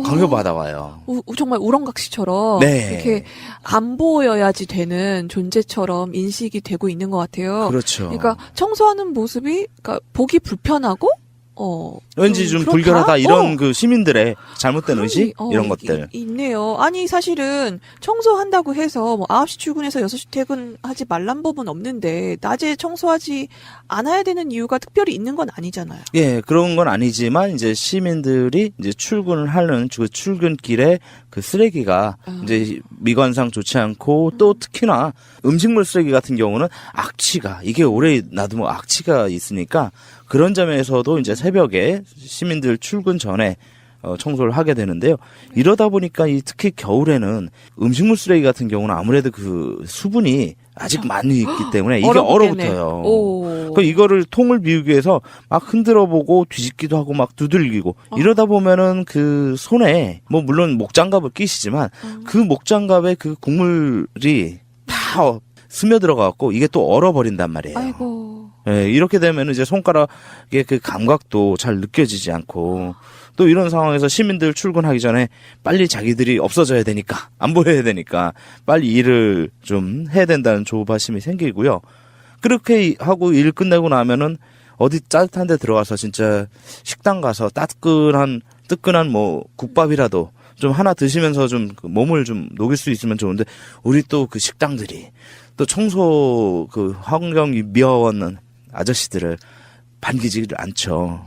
강요받아와요. 정말 우렁각시처럼 이렇게 안 보여야지 되는 존재처럼 인식이 되고 있는 것 같아요. 그렇죠. 그러니까 청소하는 모습이 보기 불편하고 왠지 좀 불결하다 이런 그 시민들의 잘못된 의식 이런 것들 있네요. 아니 사실은 청소한다고 해서 9시 출근해서 6시 퇴근하지 말란 법은 없는데 낮에 청소하지 않아야 되는 이유가 특별히 있는 건 아니잖아요. 예, 그런 건 아니지만 이제 시민들이 이제 출근을 하는 그 출근길에 그 쓰레기가 이제 미관상 좋지 않고 또 특히나 음식물 쓰레기 같은 경우는 악취가 이게 오래 놔두면 악취가 있으니까 그런 점에서도 이제 새벽에 시민들 출근 전에 청소를 하게 되는데요. 이러다 보니까 특히 겨울에는 음식물 쓰레기 같은 경우는 아무래도 그 수분이 아직 많이 있기 때문에 이게 얼어붙어요. 그러니까 이거를 통을 비우기 위해서 막 흔들어보고 뒤집기도 하고 막 두들기고 이러다 보면은 그 손에 물론 목장갑을 끼시지만 그 목장갑에 그 국물이 다 스며들어가고 이게 또 얼어버린단 말이에요. 아이고. 예, 이렇게 되면 이제 손가락의 그 감각도 잘 느껴지지 않고 또 이런 상황에서 시민들 출근하기 전에 빨리 자기들이 없어져야 되니까 안 보여야 되니까 빨리 일을 좀 해야 된다는 조바심이 생기고요. 그렇게 하고 일 끝내고 나면은 어디 따뜻한 데 들어가서 진짜 식당 가서 뜨끈한 국밥이라도 좀 하나 드시면서 좀 몸을 좀 녹일 수 있으면 좋은데 우리 또 그 식당들이 또 청소 그 환경미화원 아저씨들을 반기지를 않죠.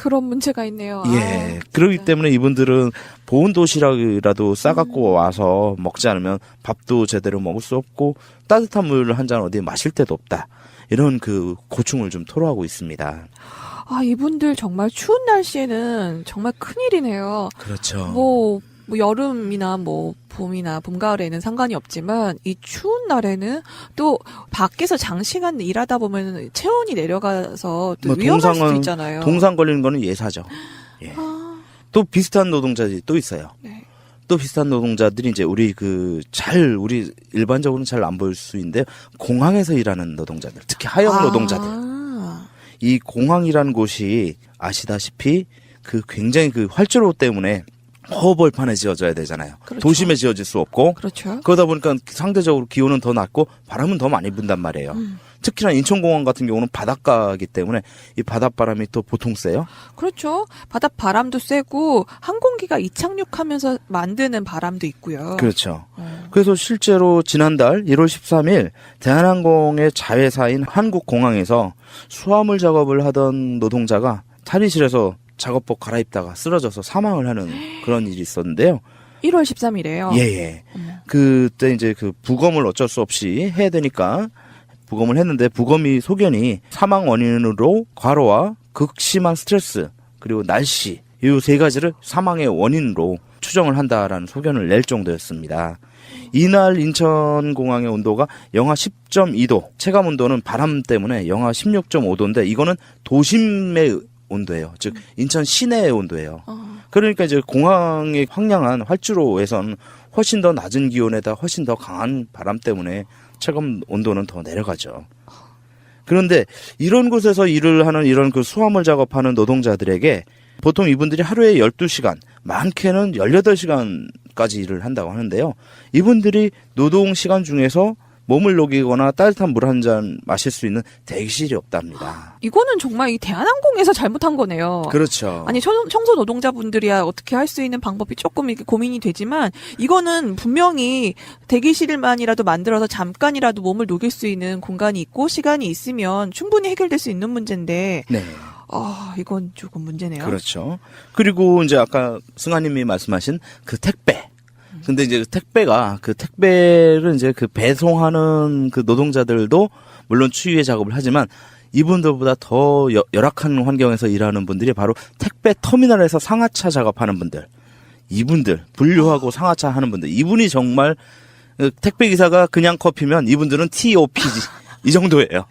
그런 문제가 있네요. 예. 그렇기 때문에 이분들은 보온 도시락이라도 싸갖고 와서 먹지 않으면 밥도 제대로 먹을 수 없고 따뜻한 물 한 잔 어디 마실 데도 없다. 이런 그 고충을 좀 토로하고 있습니다. 이분들 정말 추운 날씨에는 정말 큰일이네요. 그렇죠. 뭐 여름이나 뭐 봄이나 봄 가을에는 상관이 없지만 이 추운 날에는 또 밖에서 장시간 일하다 보면 체온이 내려가서 또 위험할 수도 있잖아요. 동상 걸리는 거는 예사죠. 예. 또 비슷한 노동자들이 또 있어요. 네. 또 비슷한 노동자들이 이제 우리 일반적으로는 잘 안 보일 수 있는데 공항에서 일하는 노동자들, 특히 하역 노동자들. 이 공항이라는 곳이 아시다시피 그 굉장히 그 활주로 때문에 허벌판에 지어져야 되잖아요. 그렇죠. 도심에 지어질 수 없고. 그렇죠. 그러다 보니까 상대적으로 기온은 더 낮고 바람은 더 많이 분단 말이에요. 특히나 인천공항 같은 경우는 바닷가이기 때문에 이 바닷바람이 또 보통 세요. 그렇죠. 바닷바람도 세고 항공기가 이착륙하면서 만드는 바람도 있고요. 그렇죠. 그래서 실제로 지난달 1월 13일 대한항공의 자회사인 한국공항에서 수화물 작업을 하던 노동자가 탈의실에서 작업복 갈아입다가 쓰러져서 사망을 하는 그런 일이 있었는데요. 1월 13일에요. 예. 그때 이제 그 부검을 어쩔 수 없이 해야 되니까 부검을 했는데 부검이 소견이 사망 원인으로 과로와 극심한 스트레스 그리고 날씨 이 세 가지를 사망의 원인으로 추정을 한다라는 소견을 낼 정도였습니다. 이날 인천공항의 온도가 영하 10.2도, 체감 온도는 바람 때문에 영하 16.5도인데 이거는 도심의 온도예요. 즉 인천 시내의 온도예요. 그러니까 이제 공항의 황량한 활주로에서는 훨씬 더 낮은 기온에다 훨씬 더 강한 바람 때문에 체감 온도는 더 내려가죠. 그런데 이런 곳에서 일을 하는 이런 그 수화물 작업하는 노동자들에게 보통 이분들이 하루에 12시간, 많게는 18시간까지 일을 한다고 하는데요. 이분들이 노동 시간 중에서 몸을 녹이거나 따뜻한 물 한 잔 마실 수 있는 대기실이 없답니다. 이거는 정말 이 대한항공에서 잘못한 거네요. 그렇죠. 아니 청소 노동자분들이야 어떻게 할 수 있는 방법이 조금 이렇게 고민이 되지만 이거는 분명히 대기실만이라도 만들어서 잠깐이라도 몸을 녹일 수 있는 공간이 있고 시간이 있으면 충분히 해결될 수 있는 문제인데. 네. 이건 조금 문제네요. 그렇죠. 그리고 이제 아까 승아님이 말씀하신 그 택배. 근데 이제 그 택배를 이제 그 배송하는 그 노동자들도 물론 추위에 작업을 하지만 이분들보다 더 열악한 환경에서 일하는 분들이 바로 택배 터미널에서 상하차 작업하는 분들. 이분들, 분류하고 상하차 하는 분들. 이분이 정말 택배 기사가 그냥 커피면 이분들은 TOPG. 이 정도예요.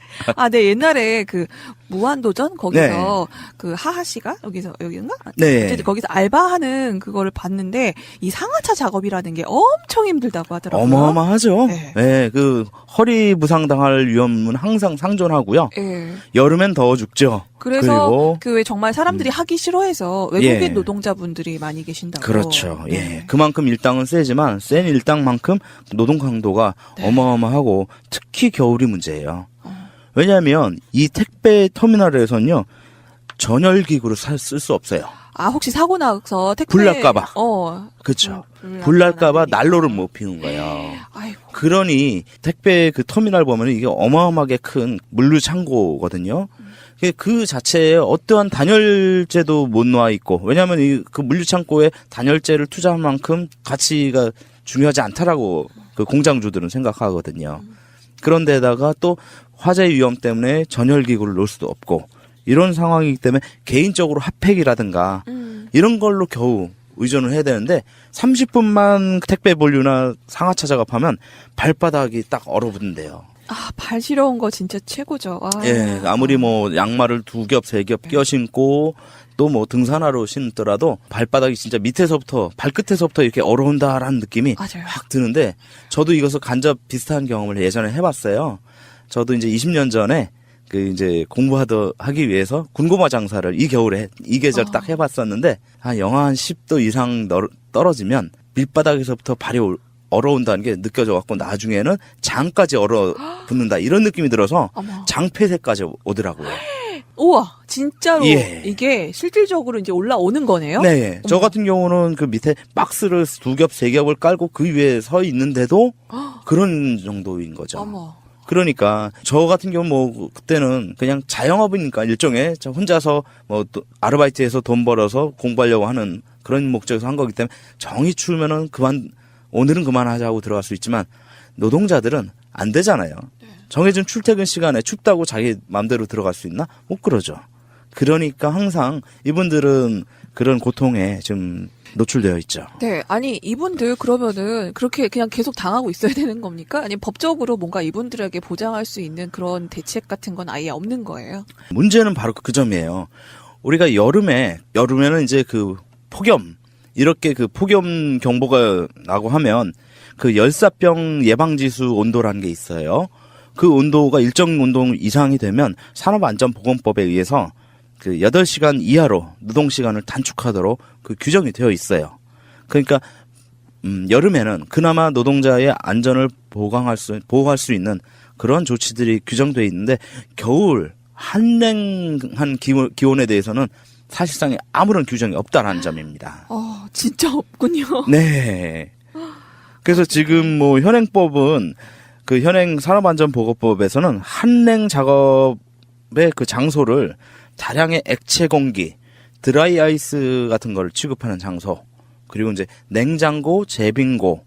네, 옛날에 그 무한도전 거기서 그 하하 씨가 여기인가? 네. 어쨌든 거기서 알바하는 그거를 봤는데 이 상하차 작업이라는 게 엄청 힘들다고 하더라고요. 어마어마하죠. 네, 그 허리 부상 당할 위험은 항상 상존하고요. 네. 여름엔 더워 죽죠. 그래서 그 왜 정말 사람들이 하기 싫어해서 외국인 노동자분들이 많이 계신다고. 그렇죠. 예. 그만큼 일당은 세지만 센 일당만큼 노동 강도가 어마어마하고 특히 겨울이 문제예요. 왜냐하면 이 택배 터미널에서는요 전열기구를 쓸 수 없어요. 혹시 사고 나서 택배 불날까봐. 그렇죠. 불날까봐 난로를 못 피우는 거예요. 아이고. 그러니 택배 그 터미널 보면 이게 어마어마하게 큰 물류 창고거든요. 그 자체에 어떠한 단열재도 못 놓아 있고, 왜냐하면 그 물류 창고에 단열재를 투자한 만큼 가치가 중요하지 않다라고 그 공장주들은 생각하거든요. 그런데다가 또 화재 위험 때문에 전열기구를 놓을 수도 없고 이런 상황이기 때문에 개인적으로 핫팩이라든가 이런 걸로 겨우 의존을 해야 되는데 30분만 택배 분류나 상하차 작업하면 발바닥이 딱 얼어붙는데요. 발 시려운 거 진짜 최고죠. 예, 아무리 뭐 양말을 2겹, 3겹 껴 신고 또 뭐 등산화로 신더라도 발바닥이 진짜 밑에서부터 발끝에서부터 이렇게 얼어온다라는 느낌이 확 드는데 저도 이것을 간접 비슷한 경험을 예전에 해봤어요. 저도 이제 20년 전에 그 이제 하기 위해서 군고마 장사를 이 겨울에 이 계절 딱 해봤었는데 영하 한 10도 이상 떨어지면 밀바닥에서부터 발이 얼어온다는 게 느껴져갖고 나중에는 장까지 얼어붙는다 이런 느낌이 들어서 장폐색까지 오더라고요. 우와, 진짜로 예. 이게 실질적으로 이제 올라오는 거네요? 네. 저 같은 경우는 그 밑에 박스를 2겹, 3겹을 깔고 그 위에 서 있는데도 그런 정도인 거죠. 그러니까 저 같은 경우 뭐 그때는 그냥 자영업이니까 일종의 저 혼자서 뭐 또 아르바이트해서 돈 벌어서 공부하려고 하는 그런 목적에서 한 거기 때문에 정이 추우면은 오늘은 그만하자고 들어갈 수 있지만 노동자들은 안 되잖아요. 정해진 출퇴근 시간에 춥다고 자기 마음대로 들어갈 수 있나? 못 그러죠. 그러니까 항상 이분들은 그런 고통에 좀 노출되어 있죠. 네, 아니 이분들 그러면은 그렇게 그냥 계속 당하고 있어야 되는 겁니까? 아니면 법적으로 뭔가 이분들에게 보장할 수 있는 그런 대책 같은 건 아예 없는 거예요? 문제는 바로 그 점이에요. 우리가 여름에는 이제 그 폭염, 이렇게 그 폭염 경보가 나고 하면 그 열사병 예방지수 온도라는 게 있어요. 그 온도가 일정 온도 이상이 되면 산업안전보건법에 의해서 그 8시간 이하로 노동시간을 단축하도록 그 규정이 되어 있어요. 그러니까, 여름에는 그나마 노동자의 안전을 보호할 수 있는 그런 조치들이 규정되어 있는데, 겨울, 한랭한 기온에 대해서는 사실상 아무런 규정이 없다는 점입니다. 진짜 없군요. 네. 그래서 지금 뭐 현행법은 그 현행 산업안전보건법에서는 한랭 작업의 그 장소를 다량의 액체 공기, 드라이 아이스 같은 걸 취급하는 장소, 그리고 이제 냉장고, 제빙고,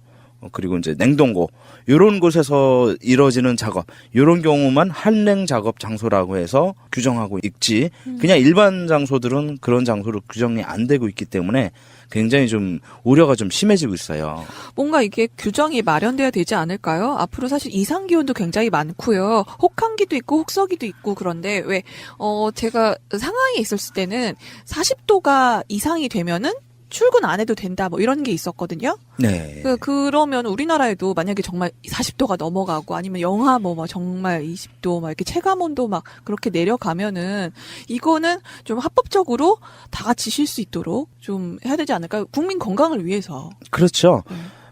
그리고 이제 냉동고, 요런 곳에서 이루어지는 작업, 요런 경우만 한랭 작업 장소라고 해서 규정하고 있지, 그냥 일반 장소들은 그런 장소로 규정이 안 되고 있기 때문에 굉장히 좀 우려가 좀 심해지고 있어요. 뭔가 이게 규정이 마련돼야 되지 않을까요? 앞으로 사실 이상 기온도 굉장히 많고요. 혹한기도 있고 혹서기도 있고 그런데 왜 제가 상하이에 있었을 때는 40도가 이상이 되면은 출근 안 해도 된다 뭐 이런 게 있었거든요. 네. 그러면 우리나라에도 만약에 정말 40도가 넘어가고 아니면 영하 뭐 정말 20도 막 이렇게 체감 온도 막 그렇게 내려가면은 이거는 좀 합법적으로 다 같이 쉴 수 있도록 좀 해야 되지 않을까요? 국민 건강을 위해서. 그렇죠.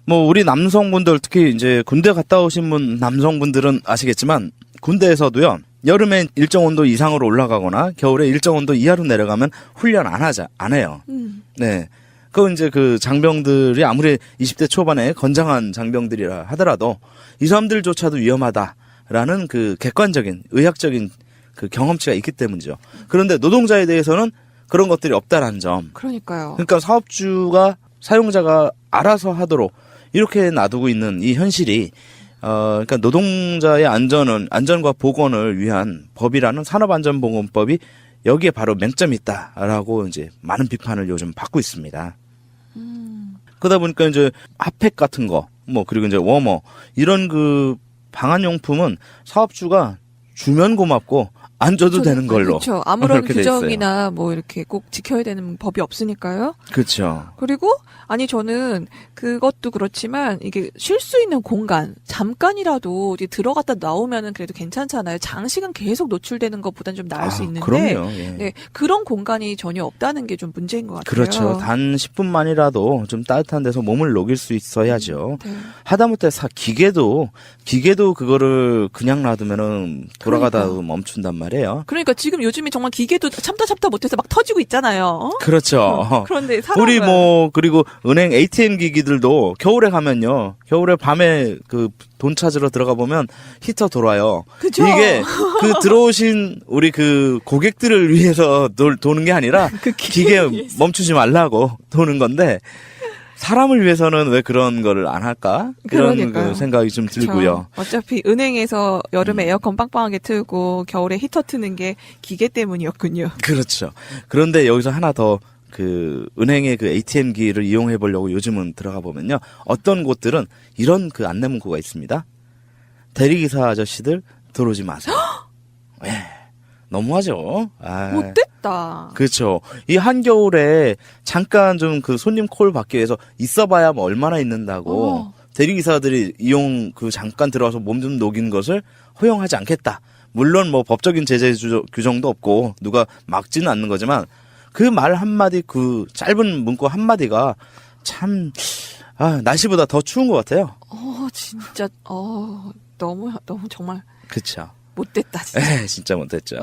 뭐 우리 남성분들 특히 이제 군대 갔다 오신 분 남성분들은 아시겠지만 군대에서도요. 여름에 일정 온도 이상으로 올라가거나 겨울에 일정 온도 이하로 내려가면 훈련 안 해요. 네. 그건 이제 그 장병들이 아무리 20대 초반에 건장한 장병들이라 하더라도 이 사람들조차도 위험하다라는 그 객관적인 의학적인 그 경험치가 있기 때문이죠. 그런데 노동자에 대해서는 그런 것들이 없다라는 점. 그러니까요. 그러니까 사업주가 사용자가 알아서 하도록 이렇게 놔두고 있는 이 현실이 그러니까 노동자의 안전과 보건을 위한 법이라는 산업안전보건법이 여기에 바로 맹점이 있다라고 이제 많은 비판을 요즘 받고 있습니다. 그러다 보니까 이제 핫팩 같은 거, 뭐 그리고 이제 워머 이런 그 방한용품은 사업주가 주면 고맙고 안 줘도 되는 걸로. 그렇죠. 아무런 규정이나 뭐 이렇게 꼭 지켜야 되는 법이 없으니까요. 그렇죠. 그리고 아니 저는 그것도 그렇지만 이게 쉴 수 있는 공간 잠깐이라도 이제 들어갔다 나오면은 그래도 괜찮잖아요. 장시간 계속 노출되는 것보단 좀 나을 수 있는데 그럼요. 예. 네, 그런 공간이 전혀 없다는 게 좀 문제인 것 같아요. 그렇죠. 단 10분만이라도 좀 따뜻한 데서 몸을 녹일 수 있어야죠. 네. 하다못해 기계도 그거를 그냥 놔두면은 돌아가다 멈춘단 말이에요. 그러니까 지금 요즘에 정말 기계도 참다 못해서 막 터지고 있잖아요. 그렇죠. 그런데 사람은 우리 뭐 그리고 은행 ATM 기기들도 겨울에 가면요. 겨울에 밤에 그 돈 찾으러 들어가 보면 히터 돌아요. 그죠? 이게 그 들어오신 우리 그 고객들을 위해서 도는 게 아니라 그 기계 멈추지 말라고 도는 건데 사람을 위해서는 왜 그런 거를 안 할까? 그런 그 생각이 좀 그쵸. 들고요. 어차피 은행에서 여름에 에어컨 빵빵하게 틀고 겨울에 히터 트는 게 기계 때문이었군요. 그렇죠. 그런데 여기서 하나 더 그 은행의 그 ATM기를 이용해 보려고 요즘은 들어가 보면요. 어떤 곳들은 이런 그 안내 문구가 있습니다. 대리기사 아저씨들 들어오지 마세요. 네. 너무하죠. 못됐다. 그렇죠. 이 한겨울에 잠깐 좀 그 손님 콜 받기 위해서 있어봐야 뭐 얼마나 있는다고 대리기사들이 이용 그 잠깐 들어와서 몸 좀 녹인 것을 허용하지 않겠다. 물론 뭐 법적인 제재 규정도 없고 누가 막지는 않는 거지만 그 말 한마디 그 짧은 문구 한마디가 참 날씨보다 더 추운 것 같아요. 진짜 너무 정말 그렇죠. 못됐다 진짜. 네, 진짜 못됐죠.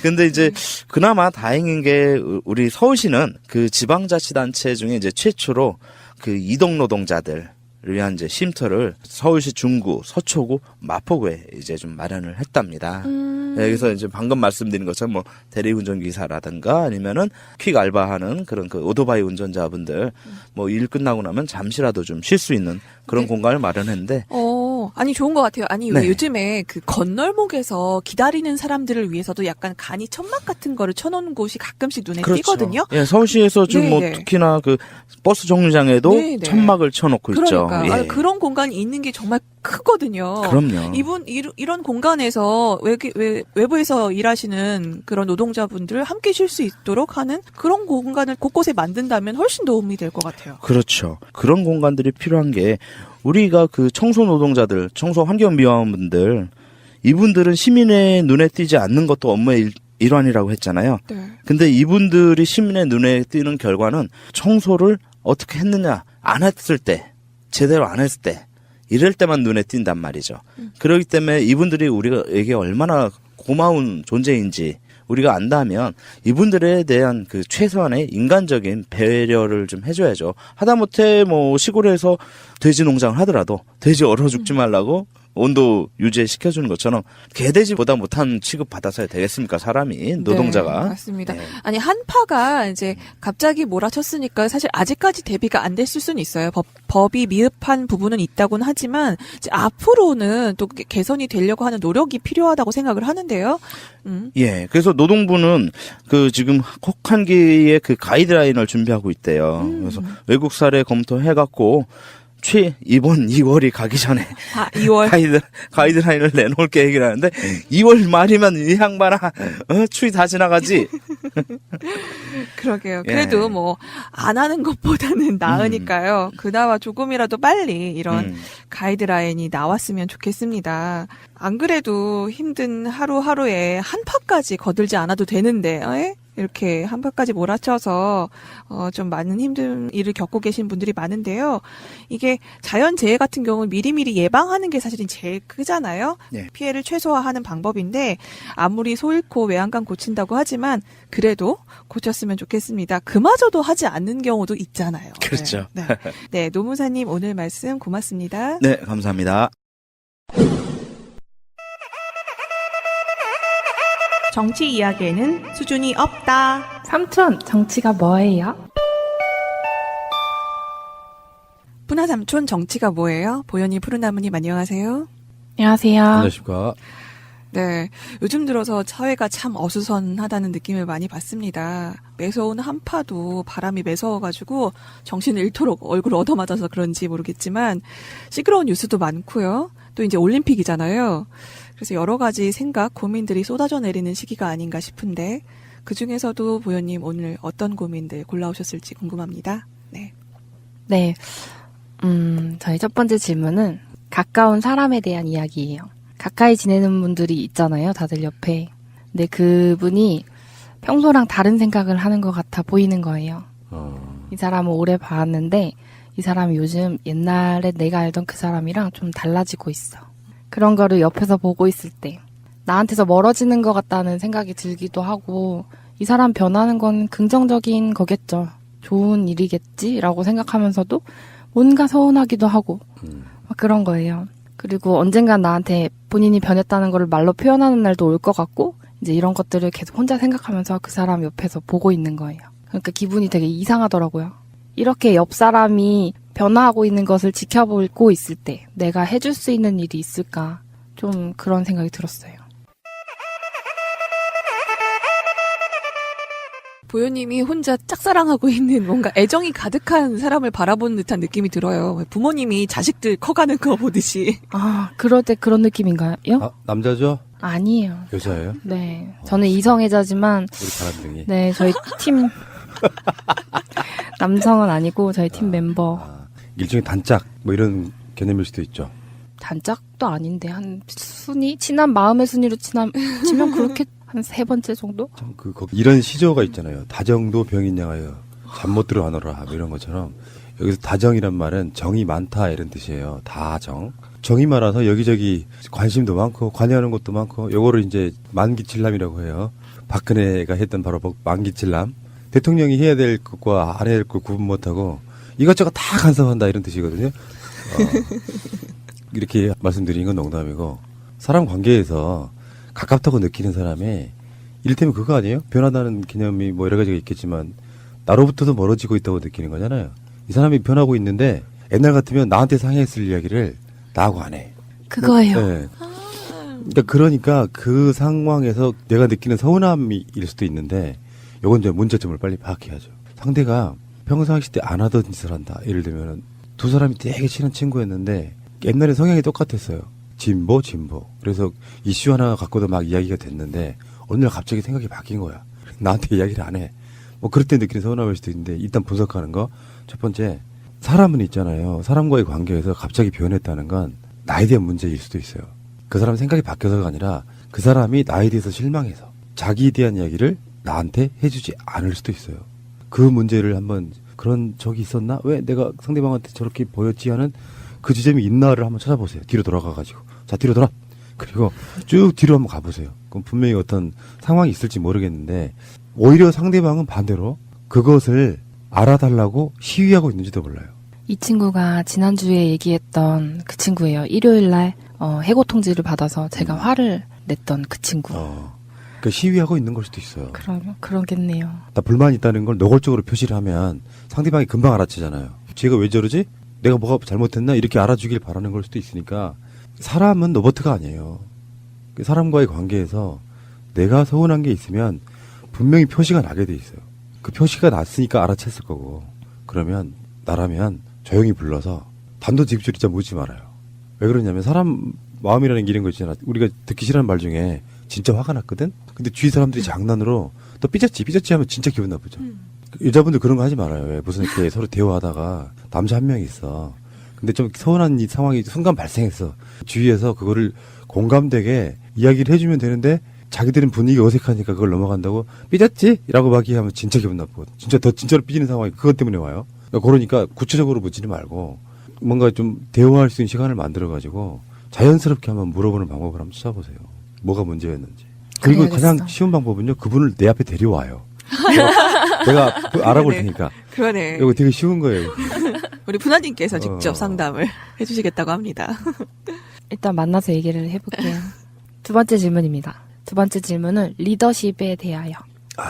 근데 이제 그나마 다행인 게 우리 서울시는 그 지방자치단체 중에 이제 최초로 그 이동 노동자들을 위한 이제 쉼터를 서울시 중구, 서초구, 마포구에 이제 좀 마련을 했답니다. 네, 그래서 이제 방금 말씀드린 것처럼 뭐 대리운전 기사라든가 아니면은 퀵 알바하는 그런 그 오토바이 운전자분들 뭐 일 끝나고 나면 잠시라도 좀 쉴 수 있는 그런 공간을 마련했는데. 아니 좋은 것 같아요. 아니 네. 왜 요즘에 그 건널목에서 기다리는 사람들을 위해서도 약간 간이 천막 같은 거를 쳐놓은 곳이 가끔씩 눈에 띄거든요. 예, 서울시에서 지금 뭐 네네. 특히나 그 버스 정류장에도 네네. 천막을 쳐놓고 그러니까 있죠. 예. 그런 공간이 있는 게 정말 크거든요. 그럼요. 이런 공간에서 외부에서 일하시는 그런 노동자분들 함께 쉴 수 있도록 하는 그런 공간을 곳곳에 만든다면 훨씬 도움이 될 것 같아요. 그렇죠. 그런 공간들이 필요한 게 우리가 그 청소 노동자들, 청소 환경미화원분들 이분들은 시민의 눈에 띄지 않는 것도 업무의 일환이라고 했잖아요. 네. 근데 이분들이 시민의 눈에 띄는 결과는 청소를 어떻게 했느냐, 안 했을 때, 제대로 안 했을 때, 이럴 때만 눈에 띈단 말이죠. 그렇기 때문에 이분들이 우리에게 얼마나 고마운 존재인지 우리가 안다면 이분들에 대한 그 최소한의 인간적인 배려를 좀 해줘야죠. 하다못해 뭐 시골에서 돼지 농장을 하더라도 돼지 얼어 죽지 말라고 온도 유지시켜주는 것처럼 개돼지보다 못한 취급 받아서야 되겠습니까? 사람이, 노동자가. 네, 맞습니다. 아니 한파가 이제 갑자기 몰아쳤으니까 사실 아직까지 대비가 안 됐을 수는 있어요. 법이 미흡한 부분은 있다고는 하지만 이제 앞으로는 또 개선이 되려고 하는 노력이 필요하다고 생각을 하는데요. 예, 그래서 노동부는 그 지금 혹한기의 그 가이드라인을 준비하고 있대요. 그래서 외국 사례 검토해갖고 이번 2월이 가기 전에 2월 가이드라인을 내놓을 계획이라는데 2월 말이면 이 양반아 추위 다 지나가지. 그러게요. 그래도 뭐 안 하는 것보다는 나으니까요. 그나마 조금이라도 빨리 이런 가이드라인이 나왔으면 좋겠습니다. 안 그래도 힘든 하루하루에 한파까지 거들지 않아도 되는데 이렇게 한파까지 몰아쳐서 좀 많은 힘든 일을 겪고 계신 분들이 많은데요. 이게 자연재해 같은 경우는 미리미리 예방하는 게 사실은 제일 크잖아요. 네. 피해를 최소화하는 방법인데 아무리 소 잃고 외양간 고친다고 하지만 그래도 고쳤으면 좋겠습니다. 그마저도 하지 않는 경우도 있잖아요. 그렇죠. 네. 네, 노무사님 오늘 말씀 고맙습니다. 네, 감사합니다. 정치 이야기에는 수준이 없다. 삼촌, 정치가 뭐예요? 푸나 삼촌 정치가 뭐예요? 보현이 푸르나무님 안녕하세요. 안녕하세요. 안녕하십니까. 네, 요즘 들어서 사회가 참 어수선하다는 느낌을 많이 받습니다. 매서운 한파도 바람이 매서워가지고 정신을 잃도록 얼굴을 얻어맞아서 그런지 모르겠지만 시끄러운 뉴스도 많고요. 또 이제 올림픽이잖아요. 그래서 여러 가지 생각, 고민들이 쏟아져 내리는 시기가 아닌가 싶은데 그중에서도 보현님 오늘 어떤 고민들 골라오셨을지 궁금합니다. 네. 네. 저희 첫 번째 질문은 가까운 사람에 대한 이야기예요. 가까이 지내는 분들이 있잖아요. 다들 옆에. 근데 그분이 평소랑 다른 생각을 하는 것 같아 보이는 거예요. 이 사람을 오래 봤는데 이 사람이 요즘 옛날에 내가 알던 그 사람이랑 좀 달라지고 있어. 그런 거를 옆에서 보고 있을 때 나한테서 멀어지는 것 같다는 생각이 들기도 하고 이 사람 변하는 건 긍정적인 거겠죠. 좋은 일이겠지라고 생각하면서도 뭔가 서운하기도 하고 막 그런 거예요. 그리고 언젠간 나한테 본인이 변했다는 걸 말로 표현하는 날도 올 것 같고 이제 이런 것들을 계속 혼자 생각하면서 그 사람 옆에서 보고 있는 거예요. 그러니까 기분이 되게 이상하더라고요. 이렇게 옆 사람이 변화하고 있는 것을 지켜보고 있을 때 내가 해줄 수 있는 일이 있을까 좀 그런 생각이 들었어요. 보현님이 혼자 짝사랑하고 있는 뭔가 애정이 가득한 사람을 바라보는 듯한 느낌이 들어요. 부모님이 자식들 커가는 거 보듯이. 아, 그럴 때 그런 느낌인가요? 아, 남자죠? 아니에요. 여자예요? 네. 저는 이성애자지만 우리 바람둥이. 네, 저희 팀 남성은 아니고 저희 팀 멤버. 일종의 단짝 뭐 이런 개념일 수도 있죠. 단짝도 아닌데 한 순위? 친한 마음의 순위로 치면 그렇게 한 3번째 정도? 이런 시조가 있잖아요. 다정도 병인 양하여 잠 못 들어 하노라 뭐 이런 것처럼 여기서 다정이란 말은 정이 많다 이런 뜻이에요. 다정. 정이 많아서 여기저기 관심도 많고 관여하는 것도 많고 요거를 이제 만기칠남이라고 해요. 박근혜가 했던 바로 만기칠남. 대통령이 해야 될 것과 안 해야 될 걸 구분 못하고 이것저것 다 간섭한다 이런 뜻이거든요. 이렇게 말씀드리는 건 농담이고 사람 관계에서 가깝다고 느끼는 사람이 이를테면 그거 아니에요? 변하다는 개념이 뭐 여러 가지가 있겠지만 나로부터도 멀어지고 있다고 느끼는 거잖아요. 이 사람이 변하고 있는데 옛날 같으면 나한테 상해했을 이야기를 나하고 안 해. 그거예요. 네. 그러니까 그 상황에서 내가 느끼는 서운함일 수도 있는데 요건 이제 문제점을 빨리 파악해야죠. 상대가 평상시 때 안 하던 짓을 한다. 예를 들면 두 사람이 되게 친한 친구였는데 옛날에 성향이 똑같았어요. 진보. 그래서 이슈 하나 갖고도 막 이야기가 됐는데 어느 날 갑자기 생각이 바뀐 거야. 나한테 이야기를 안 해. 뭐 그럴 때 느끼는 서운함일 수도 있는데 일단 분석하는 거. 첫 번째, 사람은 있잖아요. 사람과의 관계에서 갑자기 변했다는 건 나에 대한 문제일 수도 있어요. 그 사람 생각이 바뀌어서가 아니라 그 사람이 나에 대해서 실망해서 자기에 대한 이야기를 나한테 해주지 않을 수도 있어요. 그 문제를 한번 그런 적이 있었나? 왜 내가 상대방한테 저렇게 보였지 하는 그 지점이 있나를 한번 찾아보세요. 뒤로 돌아가가지고. 자, 뒤로 돌아. 그리고 쭉 뒤로 한번 가보세요. 그럼 분명히 어떤 상황이 있을지 모르겠는데 오히려 상대방은 반대로 그것을 알아달라고 시위하고 있는지도 몰라요. 이 친구가 지난주에 얘기했던 그 친구예요. 일요일날 해고 통지를 받아서 제가 화를 냈던 그 친구. 그러니까 시위하고 있는 걸 수도 있어요. 그러겠네요. 나 불만이 있다는 걸 노골적으로 표시를 하면 상대방이 금방 알아채잖아요. 쟤가 왜 저러지? 내가 뭐가 잘못했나? 이렇게 알아주길 바라는 걸 수도 있으니까 사람은 로버트가 아니에요. 사람과의 관계에서 내가 서운한 게 있으면 분명히 표시가 나게 돼 있어요. 그 표시가 났으니까 알아챘을 거고 그러면 나라면 조용히 불러서 단도직입적으로 진짜 묻지 말아요. 왜 그러냐면 사람 마음이라는 게 이런 거 있잖아. 우리가 듣기 싫어하는 말 중에 진짜 화가 났거든? 근데 주위 사람들이 장난으로 또 삐졌지 하면 진짜 기분 나쁘죠. 여자분들 그런 거 하지 말아요. 왜 무슨 이렇게 서로 대화하다가 남자 한 명 있어. 근데 좀 서운한 이 상황이 순간 발생했어. 주위에서 그거를 공감되게 이야기를 해주면 되는데 자기들은 분위기 어색하니까 그걸 넘어간다고 삐졌지? 라고 막 얘기하면 진짜 기분 나쁘거든. 진짜로 삐지는 상황이 그것 때문에 와요. 그러니까 구체적으로 묻지는 말고 뭔가 좀 대화할 수 있는 시간을 만들어가지고 자연스럽게 한번 물어보는 방법을 한번 찾아보세요. 뭐가 문제였는지. 그리고 가장 쉬운 방법은요. 그분을 내 앞에 데려와요. 내가 알아볼 테니까. 그러네. 이거 되게 쉬운 거예요. 우리 분화님께서 직접 상담을 해주시겠다고 합니다. 일단 만나서 얘기를 해볼게요. 두 번째 질문입니다. 두 번째 질문은 리더십에 대하여.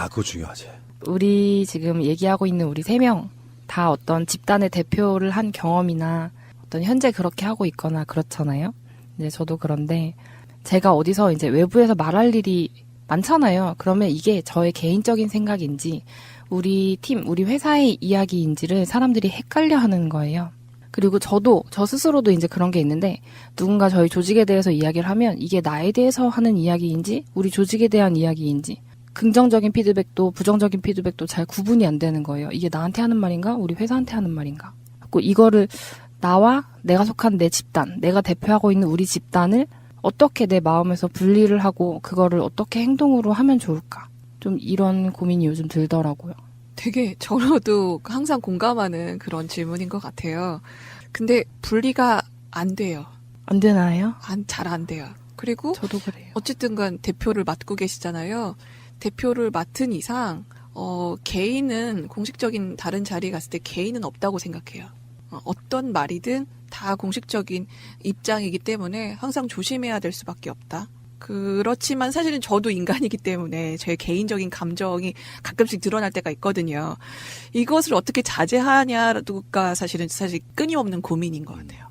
그거 중요하지. 우리 지금 얘기하고 있는 우리 3명 다 어떤 집단의 대표를 한 경험이나 어떤 현재 그렇게 하고 있거나 그렇잖아요. 이제 저도 그런데 제가 어디서 이제 외부에서 말할 일이 많잖아요. 그러면 이게 저의 개인적인 생각인지 우리 팀, 우리 회사의 이야기인지를 사람들이 헷갈려 하는 거예요. 그리고 저 스스로도 이제 그런 게 있는데 누군가 저희 조직에 대해서 이야기를 하면 이게 나에 대해서 하는 이야기인지 우리 조직에 대한 이야기인지 긍정적인 피드백도 부정적인 피드백도 잘 구분이 안 되는 거예요. 이게 나한테 하는 말인가? 우리 회사한테 하는 말인가? 이거를 나와 내가 속한 내 집단, 내가 대표하고 있는 우리 집단을 어떻게 내 마음에서 분리를 하고 그거를 어떻게 행동으로 하면 좋을까? 좀 이런 고민이 요즘 들더라고요. 되게 저로도 항상 공감하는 그런 질문인 것 같아요. 근데 분리가 안 돼요. 안 되나요? 잘 안 돼요. 그리고 저도 그래요. 어쨌든 간 대표를 맡고 계시잖아요. 대표를 맡은 이상 개인은 공식적인 다른 자리에 갔을 때 개인은 없다고 생각해요. 어떤 말이든 다 공식적인 입장이기 때문에 항상 조심해야 될 수밖에 없다. 그렇지만 사실은 저도 인간이기 때문에 제 개인적인 감정이 가끔씩 드러날 때가 있거든요. 이것을 어떻게 자제하냐가 사실 끊임없는 고민인 것 같아요.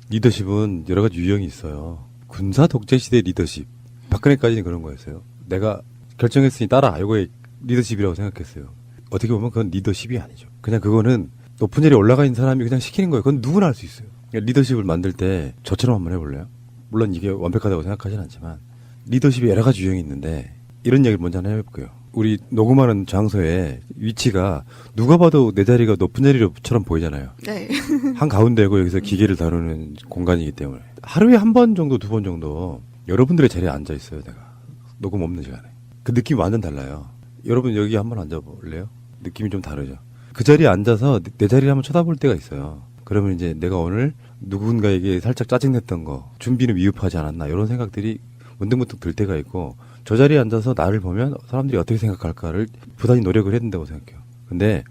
리더십은 여러 가지 유형이 있어요. 군사 독재 시대 리더십. 박근혜까지는 그런 거였어요. 내가 결정했으니 따라. 이거의 리더십이라고 생각했어요. 어떻게 보면 그건 리더십이 아니죠. 그냥 그거는 높은 자리에 올라가 있는 사람이 그냥 시키는 거예요. 그건 누구나 할 수 있어요. 리더십을 만들 때 저처럼 한번 해볼래요? 물론 이게 완벽하다고 생각하진 않지만 리더십이 여러 가지 유형이 있는데 이런 얘기를 먼저 하나 해볼게요. 우리 녹음하는 장소에 위치가 누가 봐도 내 자리가 높은 자리처럼 보이잖아요. 네. 한가운데고 여기서 기계를 다루는 공간이기 때문에 하루에 한 번 정도, 2번 정도 여러분들의 자리에 앉아 있어요. 내가 녹음 없는 시간에. 그 느낌이 완전 달라요. 여러분 여기 한번 앉아볼래요? 느낌이 좀 다르죠. 그 자리에 앉아서 내 자리를 한번 쳐다볼 때가 있어요. 그러면 이제 내가 오늘 누군가에게 살짝 짜증냈던 거, 준비는 미흡하지 않았나 이런 생각들이 문득문득 들 때가 있고 저 자리에 앉아서 나를 보면 사람들이 어떻게 생각할까를 부단히 노력을 해야 된다고 생각해요. 근데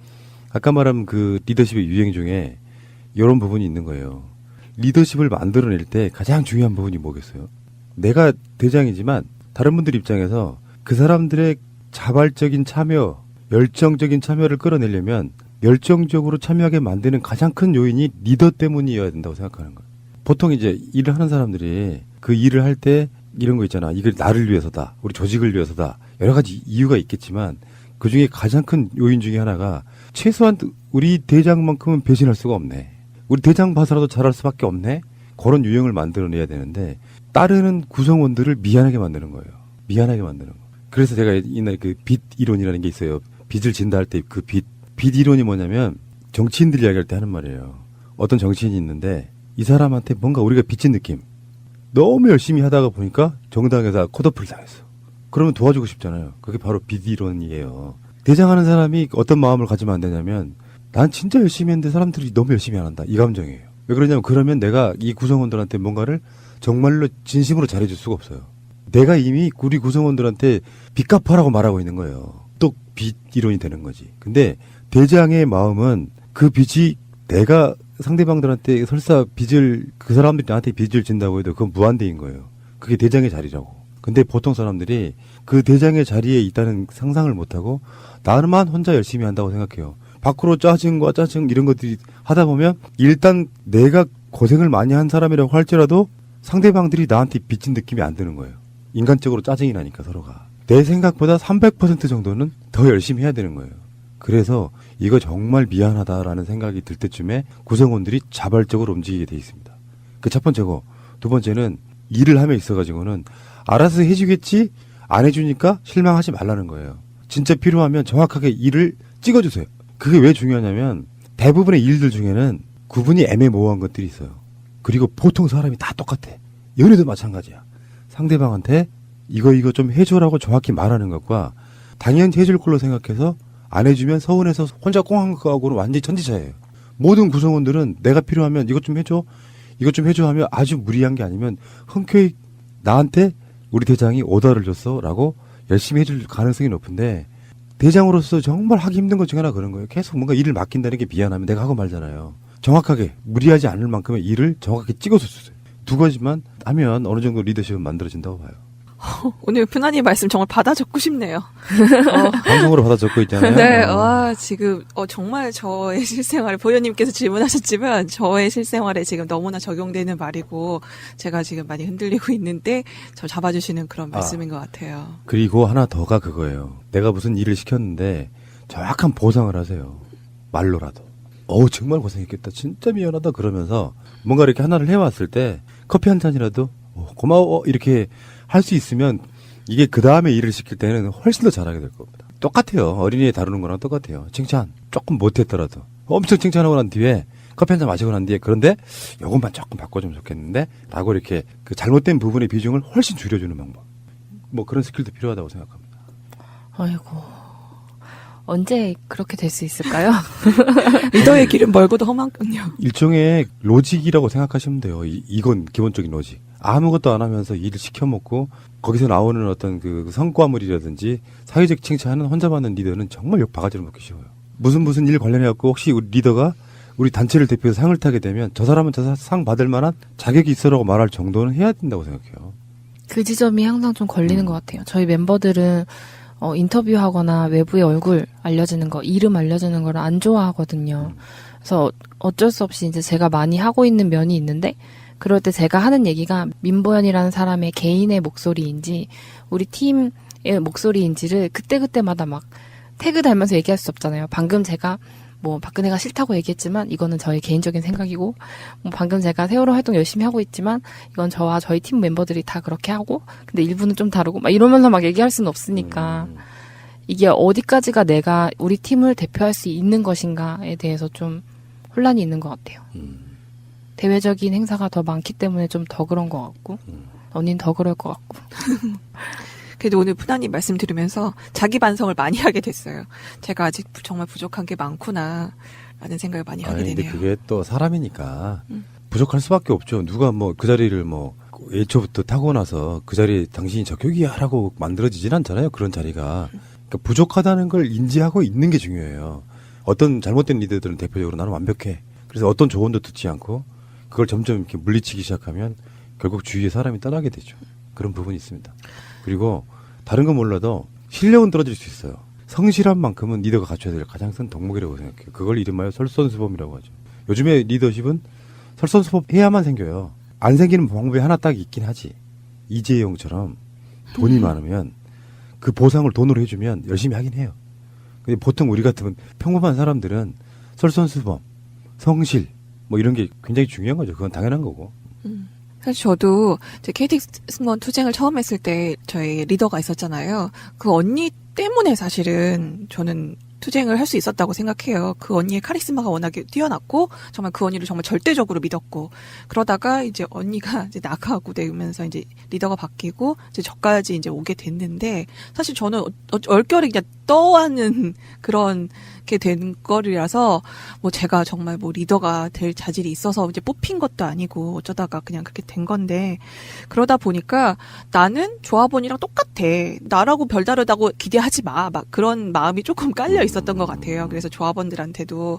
아까 말한 그 리더십의 유행 중에 이런 부분이 있는 거예요. 리더십을 만들어낼 때 가장 중요한 부분이 뭐겠어요? 내가 대장이지만 다른 분들 입장에서 그 사람들의 자발적인 참여, 열정적인 참여를 끌어내려면 열정적으로 참여하게 만드는 가장 큰 요인이 리더 때문이어야 된다고 생각하는 거예요. 보통 이제 일을 하는 사람들이 그 일을 할 때 이런 거 있잖아. 이게 나를 위해서다. 우리 조직을 위해서다. 여러 가지 이유가 있겠지만 그 중에 가장 큰 요인 중에 하나가 최소한 우리 대장만큼은 배신할 수가 없네. 우리 대장 봐서라도 잘할 수밖에 없네. 그런 유형을 만들어내야 되는데 따르는 구성원들을 미안하게 만드는 거예요. 미안하게 만드는 거. 그래서 제가 옛날에 그 빚 이론이라는 게 있어요. 빚을 진다 할 때 그 빚 이론이 뭐냐면 정치인들 이야기할 때 하는 말이에요. 어떤 정치인이 있는데 이 사람한테 뭔가 우리가 빚진 느낌. 너무 열심히 하다가 보니까 정당에서 컷오프를 당했어. 그러면 도와주고 싶잖아요. 그게 바로 빚 이론이에요. 대장하는 사람이 어떤 마음을 가지면 안 되냐면 난 진짜 열심히 했는데 사람들이 너무 열심히 안 한다. 이 감정이에요. 왜 그러냐면 그러면 내가 이 구성원들한테 뭔가를 정말로 진심으로 잘해줄 수가 없어요. 내가 이미 우리 구성원들한테 빚 갚아라고 말하고 있는 거예요. 또 빚 이론이 되는 거지. 근데 대장의 마음은 그 빚이 내가 상대방들한테 설사 빚을 그 사람들이 나한테 빚을 진다고 해도 그건 무한대인 거예요. 그게 대장의 자리라고. 근데 보통 사람들이 그 대장의 자리에 있다는 상상을 못하고 나만 혼자 열심히 한다고 생각해요. 밖으로 짜증 이런 것들이 하다 보면 일단 내가 고생을 많이 한 사람이라고 할지라도 상대방들이 나한테 빚진 느낌이 안 드는 거예요. 인간적으로 짜증이 나니까 서로가. 내 생각보다 300% 정도는 더 열심히 해야 되는 거예요. 그래서 이거 정말 미안하다라는 생각이 들 때쯤에 구성원들이 자발적으로 움직이게 돼 있습니다. 그 첫 번째고, 두 번째는 일을 함에 있어가지고는 알아서 해주겠지 안 해주니까 실망하지 말라는 거예요. 진짜 필요하면 정확하게 일을 찍어주세요. 그게 왜 중요하냐면 대부분의 일들 중에는 구분이 애매모호한 것들이 있어요. 그리고 보통 사람이 다 똑같아. 연애도 마찬가지야. 상대방한테 이거 좀 해줘라고 정확히 말하는 것과 당연히 해줄 걸로 생각해서 안 해주면 서운해서 혼자 꽁한 거하고는 완전히 천지차예요. 모든 구성원들은 내가 필요하면 이것 좀 해줘 하면 아주 무리한 게 아니면 흔쾌히 나한테 우리 대장이 오더를 줬어 라고 열심히 해줄 가능성이 높은데 대장으로서 정말 하기 힘든 것 중에 하나 그런 거예요. 계속 뭔가 일을 맡긴다는 게 미안하면 내가 하고 말잖아요. 정확하게 무리하지 않을 만큼의 일을 정확하게 찍어서 주세요. 두 가지만 하면 어느 정도 리더십은 만들어진다고 봐요. 오늘 푸나님 말씀 정말 받아 적고 싶네요. 방송으로 받아 적고 있잖아요. 네, 와, 지금, 정말 저의 실생활에, 보현님께서 질문하셨지만, 저의 실생활에 지금 너무나 적용되는 말이고, 제가 지금 많이 흔들리고 있는데, 저 잡아주시는 그런 말씀인 것 같아요. 그리고 하나 더가 그거예요. 내가 무슨 일을 시켰는데, 정확한 보상을 하세요. 말로라도. 정말 고생했겠다. 진짜 미안하다. 그러면서, 뭔가 이렇게 하나를 해왔을 때, 커피 한 잔이라도, 고마워. 이렇게 할 수 있으면 이게 그 다음에 일을 시킬 때는 훨씬 더 잘하게 될 겁니다. 똑같아요. 어린이 다루는 거랑 똑같아요. 칭찬 조금 못했더라도 엄청 칭찬하고 난 뒤에 커피 한잔 마시고 난 뒤에 그런데 요것만 조금 바꿔주면 좋겠는데 라고 이렇게 그 잘못된 부분의 비중을 훨씬 줄여주는 방법. 뭐 그런 스킬도 필요하다고 생각합니다. 아이고. 언제 그렇게 될 수 있을까요? 리더의 길은 멀고도 험한군요. 일종의 로직이라고 생각하시면 돼요. 이건 기본적인 로직. 아무것도 안 하면서 일을 시켜먹고 거기서 나오는 어떤 그 성과물이라든지 사회적 칭찬은 혼자 받는 리더는 정말 욕 바가지로 먹기 쉬워요. 무슨 일 관련해갖고 혹시 우리 리더가 우리 단체를 대표해서 상을 타게 되면 저 사람은 저 상 받을 만한 자격이 있어라고 말할 정도는 해야 된다고 생각해요. 그 지점이 항상 좀 걸리는 것 같아요. 저희 멤버들은 인터뷰하거나 외부의 얼굴 알려지는 거, 이름 알려지는 거를 안 좋아하거든요. 그래서 어쩔 수 없이 이제 제가 많이 하고 있는 면이 있는데 그럴 때 제가 하는 얘기가 민보연이라는 사람의 개인의 목소리인지 우리 팀의 목소리인지를 그때그때마다 막 태그 달면서 얘기할 수 없잖아요. 방금 제가 뭐 박근혜가 싫다고 얘기했지만 이거는 저의 개인적인 생각이고 뭐 방금 제가 세월호 활동 열심히 하고 있지만 이건 저와 저희 팀 멤버들이 다 그렇게 하고 근데 일부는 좀 다르고 막 이러면서 막 얘기할 수는 없으니까 이게 어디까지가 내가 우리 팀을 대표할 수 있는 것인가에 대해서 좀 혼란이 있는 것 같아요. 대외적인 행사가 더 많기 때문에 좀 더 그런 것 같고 언니는 더 그럴 것 같고 그래도 오늘 푸나님 말씀 들으면서 자기 반성을 많이 하게 됐어요. 제가 아직 정말 부족한 게 많구나 라는 생각을 많이 하게 되네요. 근데 그게 또 사람이니까 부족할 수밖에 없죠. 누가 뭐 그 자리를 뭐 애초부터 타고 나서 그 자리에 당신이 적격이야 라고 만들어지진 않잖아요. 그런 자리가. 그러니까 부족하다는 걸 인지하고 있는 게 중요해요. 어떤 잘못된 리더들은 대표적으로 나는 완벽해. 그래서 어떤 조언도 듣지 않고 그걸 점점 이렇게 물리치기 시작하면 결국 주위에 사람이 떠나게 되죠. 그런 부분이 있습니다. 그리고 다른 건 몰라도 실력은 떨어질 수 있어요. 성실한 만큼은 리더가 갖춰야 될 가장 큰 덕목이라고 생각해요. 그걸 이름하여 설선수범이라고 하죠. 요즘에 리더십은 설선수범해야만 생겨요. 안 생기는 방법이 하나 딱 있긴 하지. 이재용처럼 돈이 많으면 그 보상을 돈으로 해주면 열심히 하긴 해요. 근데 보통 우리 같은 평범한 사람들은 설선수범, 성실 뭐 이런 게 굉장히 중요한 거죠. 그건 당연한 거고. 사실 저도 이제 KTX 승무원 투쟁을 처음 했을 때 저희 리더가 있었잖아요. 그 언니 때문에 사실은 저는 투쟁을 할 수 있었다고 생각해요. 그 언니의 카리스마가 워낙에 뛰어났고 정말 그 언니를 정말 절대적으로 믿었고 그러다가 이제 언니가 이제 나가고 되면서 이제 리더가 바뀌고 이제 저까지 이제 오게 됐는데 사실 저는 얼결에 그냥 떠하는 그런 게 된 거리라서 뭐 제가 정말 뭐 리더가 될 자질이 있어서 이제 뽑힌 것도 아니고 어쩌다가 그냥 그렇게 된 건데 그러다 보니까 나는 조합원이랑 똑같아. 나라고 별다르다고 기대하지 마. 막 그런 마음이 조금 깔려 있었던 것 같아요. 그래서 조합원들한테도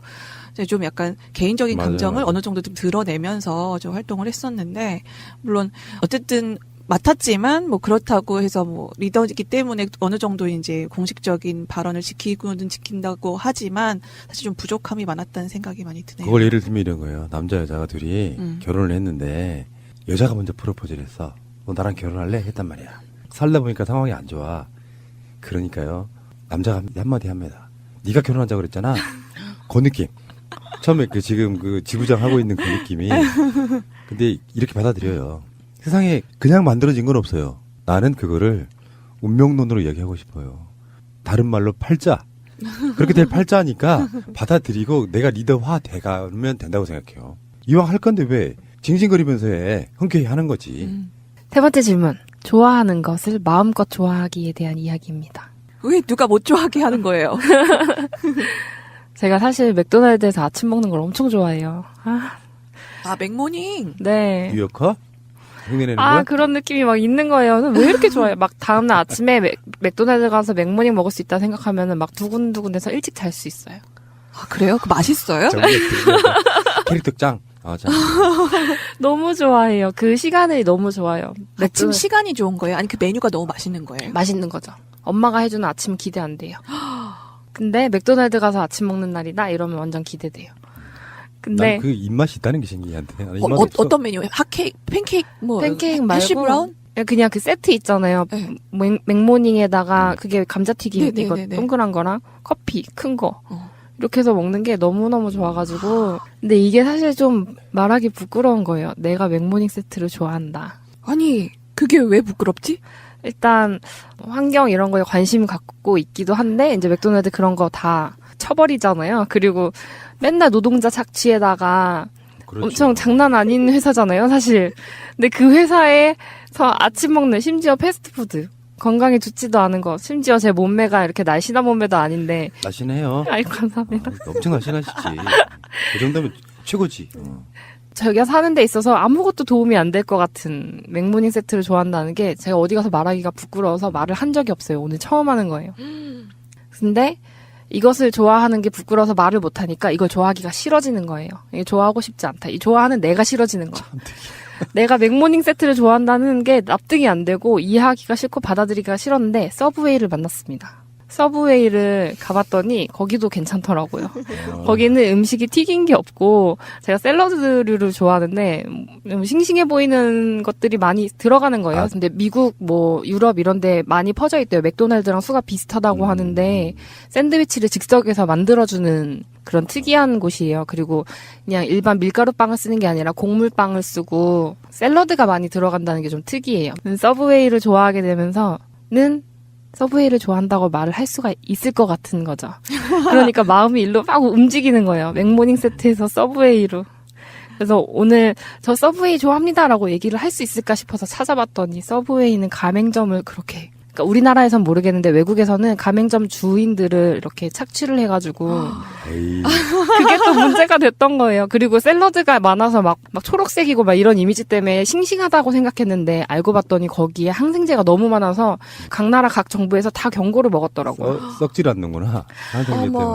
이제 좀 약간 개인적인 감정을 어느 정도 좀 드러내면서 좀 활동을 했었는데 물론 어쨌든 맡았지만 뭐 그렇다고 해서 뭐 리더이기 때문에 어느 정도 이제 공식적인 발언을 지키고는 지킨다고 하지만 사실 좀 부족함이 많았다는 생각이 많이 드네요. 그걸 예를 들면 이런 거예요. 남자 여자가 둘이 결혼을 했는데 여자가 먼저 프로포즈를 했어. 너 나랑 결혼할래? 했단 말이야. 살다 보니까 상황이 안 좋아. 그러니까요. 남자가 한마디 합니다. 네가 결혼하자고 그랬잖아. 그 느낌. 처음에 그 지금 그 지부장 하고 있는 그 느낌이. 근데 이렇게 받아들여요. 세상에 그냥 만들어진 건 없어요. 나는 그거를 운명론으로 얘기하고 싶어요. 다른 말로 팔자. 그렇게 될 팔자니까 받아들이고 내가 리더화 돼가면 된다고 생각해요. 이왕 할 건데 왜 징징거리면서 해. 흔쾌히 하는 거지. 세 번째 질문. 좋아하는 것을 마음껏 좋아하기에 대한 이야기입니다. 왜 누가 못 좋아하게 하는 거예요? 제가 사실 맥도날드에서 아침 먹는 걸 엄청 좋아해요. 맥모닝. 네. 뉴요커? 흉내내는 거야? 그런 느낌이 막 있는 거예요. 왜 이렇게 좋아해? 막 다음날 아침에 맥도날드 가서 맥모닝 먹을 수 있다 생각하면은 막 두근두근해서 일찍 잘 수 있어요. 그래요? 그 맛있어요? 캐릭터 짱. 짱. 너무 좋아해요. 그 시간이 너무 좋아요. 아침 시간이 좋은 거예요? 아니 그 메뉴가 너무 맛있는 거예요? 맛있는 거죠. 엄마가 해주는 아침 기대 안 돼요. 근데 맥도날드 가서 아침 먹는 날이다 이러면 완전 기대돼요. 근데 난 그 입맛이 있다는 게 신기한데. 어떤 메뉴? 핫케이크, 팬케이크, 팬케이크 말고 해시 브라운? 그냥 그 세트 있잖아요. 네. 맥모닝에다가 그게 감자튀김 네, 이거 네, 네. 동그란 거랑 커피 큰 거. 이렇게 해서 먹는 게 너무너무 좋아가지고. 근데 이게 사실 좀 말하기 부끄러운 거예요. 내가 맥모닝 세트를 좋아한다. 아니, 그게 왜 부끄럽지? 일단 환경 이런 거에 관심 갖고 있기도 한데 이제 맥도날드 그런 거 다 쳐버리잖아요. 그리고 맨날 노동자 착취에다가 그렇죠. 엄청 장난 아닌 회사잖아요, 사실. 근데 그 회사에서 아침 먹는 심지어 패스트푸드. 건강에 좋지도 않은 거. 심지어 제 몸매가 이렇게 날씬한 몸매도 아닌데. 날씬해요. 아이고, 감사합니다. 엄청 날씬하시지. 그 정도면 최고지. 저희가 사는 데 있어서 아무것도 도움이 안 될 것 같은 맥모닝 세트를 좋아한다는 게 제가 어디 가서 말하기가 부끄러워서 말을 한 적이 없어요. 오늘 처음 하는 거예요. 근데 이것을 좋아하는 게 부끄러워서 말을 못하니까 이걸 좋아하기가 싫어지는 거예요. 이게 좋아하고 싶지 않다. 이 좋아하는 내가 싫어지는 거. 내가 맥모닝 세트를 좋아한다는 게 납득이 안 되고 이해하기가 싫고 받아들이기가 싫었는데 서브웨이를 만났습니다. 서브웨이를 가봤더니 거기도 괜찮더라고요. 거기는 음식이 튀긴 게 없고 제가 샐러드류를 좋아하는데 싱싱해 보이는 것들이 많이 들어가는 거예요. 근데 미국 뭐 유럽 이런 데 많이 퍼져 있대요. 맥도날드랑 수가 비슷하다고 하는데 샌드위치를 즉석에서 만들어주는 그런 특이한 곳이에요. 그리고 그냥 일반 밀가루빵을 쓰는 게 아니라 곡물빵을 쓰고 샐러드가 많이 들어간다는 게 좀 특이해요. 서브웨이를 좋아하게 되면서는 서브웨이를 좋아한다고 말을 할 수가 있을 것 같은 거죠. 그러니까 마음이 일로 막 움직이는 거예요. 맥모닝 세트에서 서브웨이로. 그래서 오늘 저 서브웨이 좋아합니다라고 얘기를 할 수 있을까 싶어서 찾아봤더니 서브웨이는 가맹점을 그렇게 그러니까 우리나라에선 모르겠는데 외국에서는 가맹점 주인들을 이렇게 착취를 해가지고 그게 또 문제가 됐던 거예요. 그리고 샐러드가 많아서 막 초록색이고 막 이런 이미지 때문에 싱싱하다고 생각했는데 알고 봤더니 거기에 항생제가 너무 많아서 각 나라 각 정부에서 다 경고를 먹었더라고요. 썩질 않는구나. 항생제 때문에.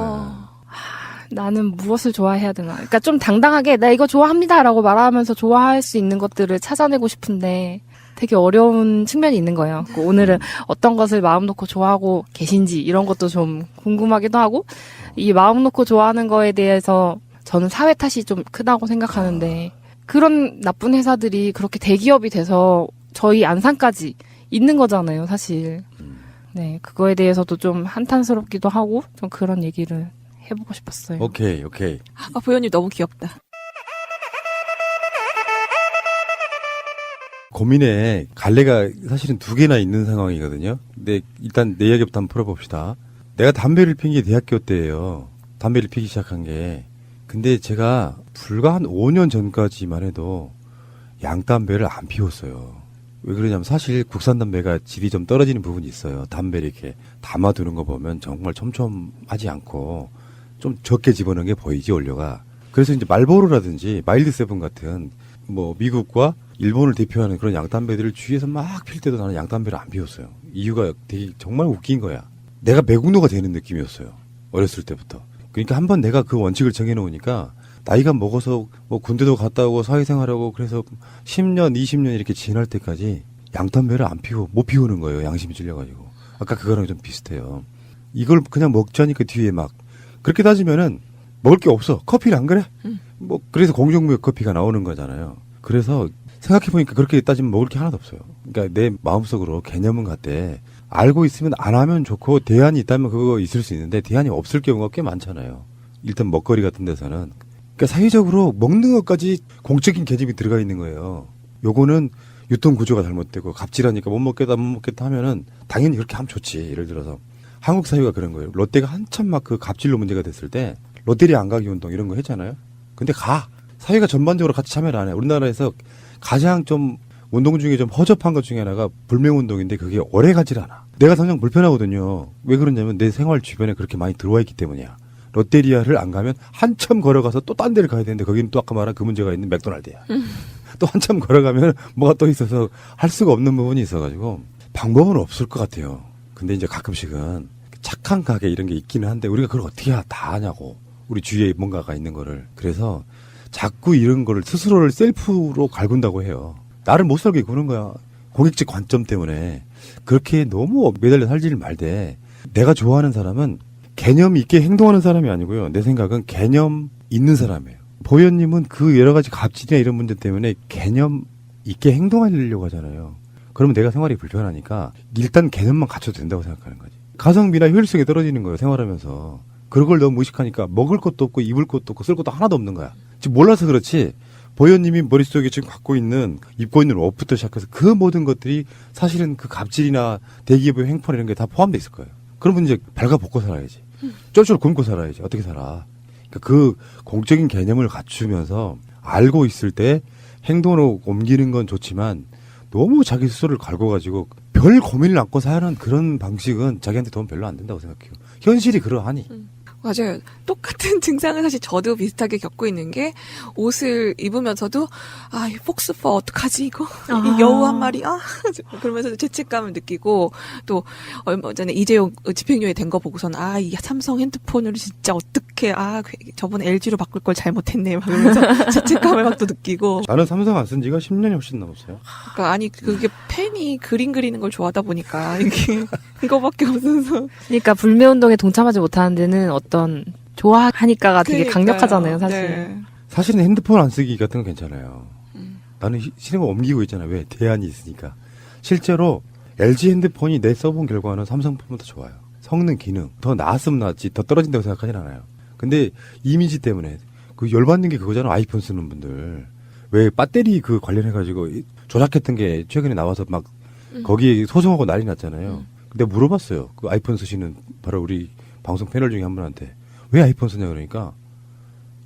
나는 무엇을 좋아해야 되나. 그러니까 좀 당당하게 나 이거 좋아합니다라고 말하면서 좋아할 수 있는 것들을 찾아내고 싶은데 되게 어려운 측면이 있는 거예요. 오늘은 어떤 것을 마음 놓고 좋아하고 계신지 이런 것도 좀 궁금하기도 하고 이 마음 놓고 좋아하는 거에 대해서 저는 사회 탓이 좀 크다고 생각하는데 그런 나쁜 회사들이 그렇게 대기업이 돼서 저희 안산까지 있는 거잖아요, 사실. 네, 그거에 대해서도 좀 한탄스럽기도 하고 좀 그런 얘기를 해보고 싶었어요. 오케이. 아, 보현님 너무 귀엽다. 고민에 갈래가 사실은 2개나 있는 상황이거든요. 근데 일단 내 이야기부터 한번 풀어봅시다. 내가 담배를 핀 게 대학교 때예요. 담배를 피기 시작한 게. 근데 제가 불과 한 5년 전까지만 해도 양담배를 안 피웠어요. 왜 그러냐면 사실 국산 담배가 질이 좀 떨어지는 부분이 있어요. 담배를 이렇게 담아두는 거 보면 정말 촘촘하지 않고 좀 적게 집어넣은 게 보이지, 원료가. 그래서 이제 말보로라든지 마일드 세븐 같은 뭐 미국과 일본을 대표하는 그런 양담배들을 주위에서 막 필 때도 나는 양담배를 안 피웠어요. 이유가 되게 정말 웃긴 거야. 내가 매국노가 되는 느낌이었어요. 어렸을 때부터. 그러니까 한번 내가 그 원칙을 정해놓으니까 나이가 먹어서 뭐 군대도 갔다 오고 사회생활하고 그래서 10년, 20년 이렇게 지날 때까지 양담배를 안 피우고 못 피우는 거예요. 양심이 찔려가지고. 아까 그거랑 좀 비슷해요. 이걸 그냥 먹자니까 뒤에 막 그렇게 따지면은 먹을 게 없어. 커피는 안 그래? 뭐 그래서 공정무역 커피가 나오는 거잖아요. 그래서 생각해보니까 그렇게 따지면 먹을 게 하나도 없어요. 그러니까 내 마음속으로 개념은 같대. 알고 있으면 안 하면 좋고 대안이 있다면 그거 있을 수 있는데 대안이 없을 경우가 꽤 많잖아요. 일단 먹거리 같은 데서는. 그러니까 사회적으로 먹는 것까지 공적인 개념이 들어가 있는 거예요. 요거는 유통 구조가 잘못되고 갑질하니까 못 먹겠다 하면은 당연히 그렇게 하면 좋지. 예를 들어서 한국 사회가 그런 거예요. 롯데가 한참 막 그 갑질로 문제가 됐을 때 롯데리아 안 가기 운동 이런 거 했잖아요. 근데 사회가 전반적으로 같이 참여를 안 해. 우리나라에서 가장 좀 운동 중에 좀 허접한 것 중에 하나가 불매운동인데 그게 오래 가질 않아. 내가 당장 불편하거든요. 왜 그러냐면 내 생활 주변에 그렇게 많이 들어와 있기 때문이야. 롯데리아를 안 가면 한참 걸어가서 또 딴 데를 가야 되는데 거기는 또 아까 말한 그 문제가 있는 맥도날드야. 또 한참 걸어가면 뭐가 또 있어서 할 수가 없는 부분이 있어가지고 방법은 없을 것 같아요. 근데 이제 가끔씩은 착한 가게 이런 게 있기는 한데 우리가 그걸 어떻게 다 하냐고. 우리 주위에 뭔가가 있는 거를. 그래서 자꾸 이런 거를 스스로를 셀프로 갈군다고 해요. 나를 못 살게 구는 거야. 고객적 관점 때문에. 그렇게 너무 매달려 살지를 말되 내가 좋아하는 사람은 개념 있게 행동하는 사람이 아니고요. 내 생각은 개념 있는 사람이에요. 보현님은 그 여러 가지 갑질이나 이런 문제 때문에 개념 있게 행동하려고 하잖아요. 그러면 내가 생활이 불편하니까 일단 개념만 갖춰도 된다고 생각하는 거지. 가성비나 효율성이 떨어지는 거예요. 생활하면서. 그런 걸 너무 무식하니까 먹을 것도 없고 입을 것도 없고 쓸 것도 하나도 없는 거야. 지금 몰라서 그렇지. 보현님이 머릿속에 지금 갖고 있는 입고 있는 옷부터 시작해서 그 모든 것들이 사실은 그 갑질이나 대기업의 횡포나 이런 게 다 포함되어 있을 거예요. 그러면 이제 발가벗고 살아야지. 쫄쫄 굶고 살아야지. 어떻게 살아. 그러니까 그 공적인 개념을 갖추면서 알고 있을 때 행동으로 옮기는 건 좋지만 너무 자기 스스로를 갈고가지고 별 고민을 안고 사는 그런 방식은 자기한테 도움 별로 안 된다고 생각해요. 현실이 그러하니. 맞아요. 똑같은 증상을 사실 저도 비슷하게 겪고 있는 게 옷을 입으면서도 이 폭스퍼 어떡하지 이거? 이 여우 한 마리 그러면서 죄책감을 느끼고 또 얼마 전에 이재용 집행유예 된 거 보고서는 이 삼성 핸드폰을 진짜 어떻게 저번에 LG로 바꿀 걸 잘못했네 막 이러면서 죄책감을 막 또 느끼고. 나는 삼성 안 쓴 지가 10년이 훨씬 넘었어요. 그러니까 그게 팬이 그림 그리는 걸 좋아하다 보니까 이게 이거밖에 없어서. 그러니까 불매운동에 동참하지 못하는 데는 어떤 좋아하니까가 되게 강력하잖아요, 사실. 네. 사실은 핸드폰 안 쓰기 같은 건 괜찮아요. 나는 실행을 옮기고 있잖아. 왜? 대안이 있으니까. 실제로 LG 핸드폰이 내 써본 결과는 삼성폰보다 좋아요. 성능, 기능. 더 나았으면 나았지 더 떨어진다고 생각하진 않아요. 근데 이미지 때문에 그 열받는 게 그거잖아. 아이폰 쓰는 분들. 왜 배터리 그 관련해가지고 조작했던 게 최근에 나와서 막 거기에 소송하고 난리 났잖아요. 근데 물어봤어요. 그 아이폰 쓰시는 바로 우리 방송 패널 중에 한 분한테 왜 아이폰 쓰냐 그러니까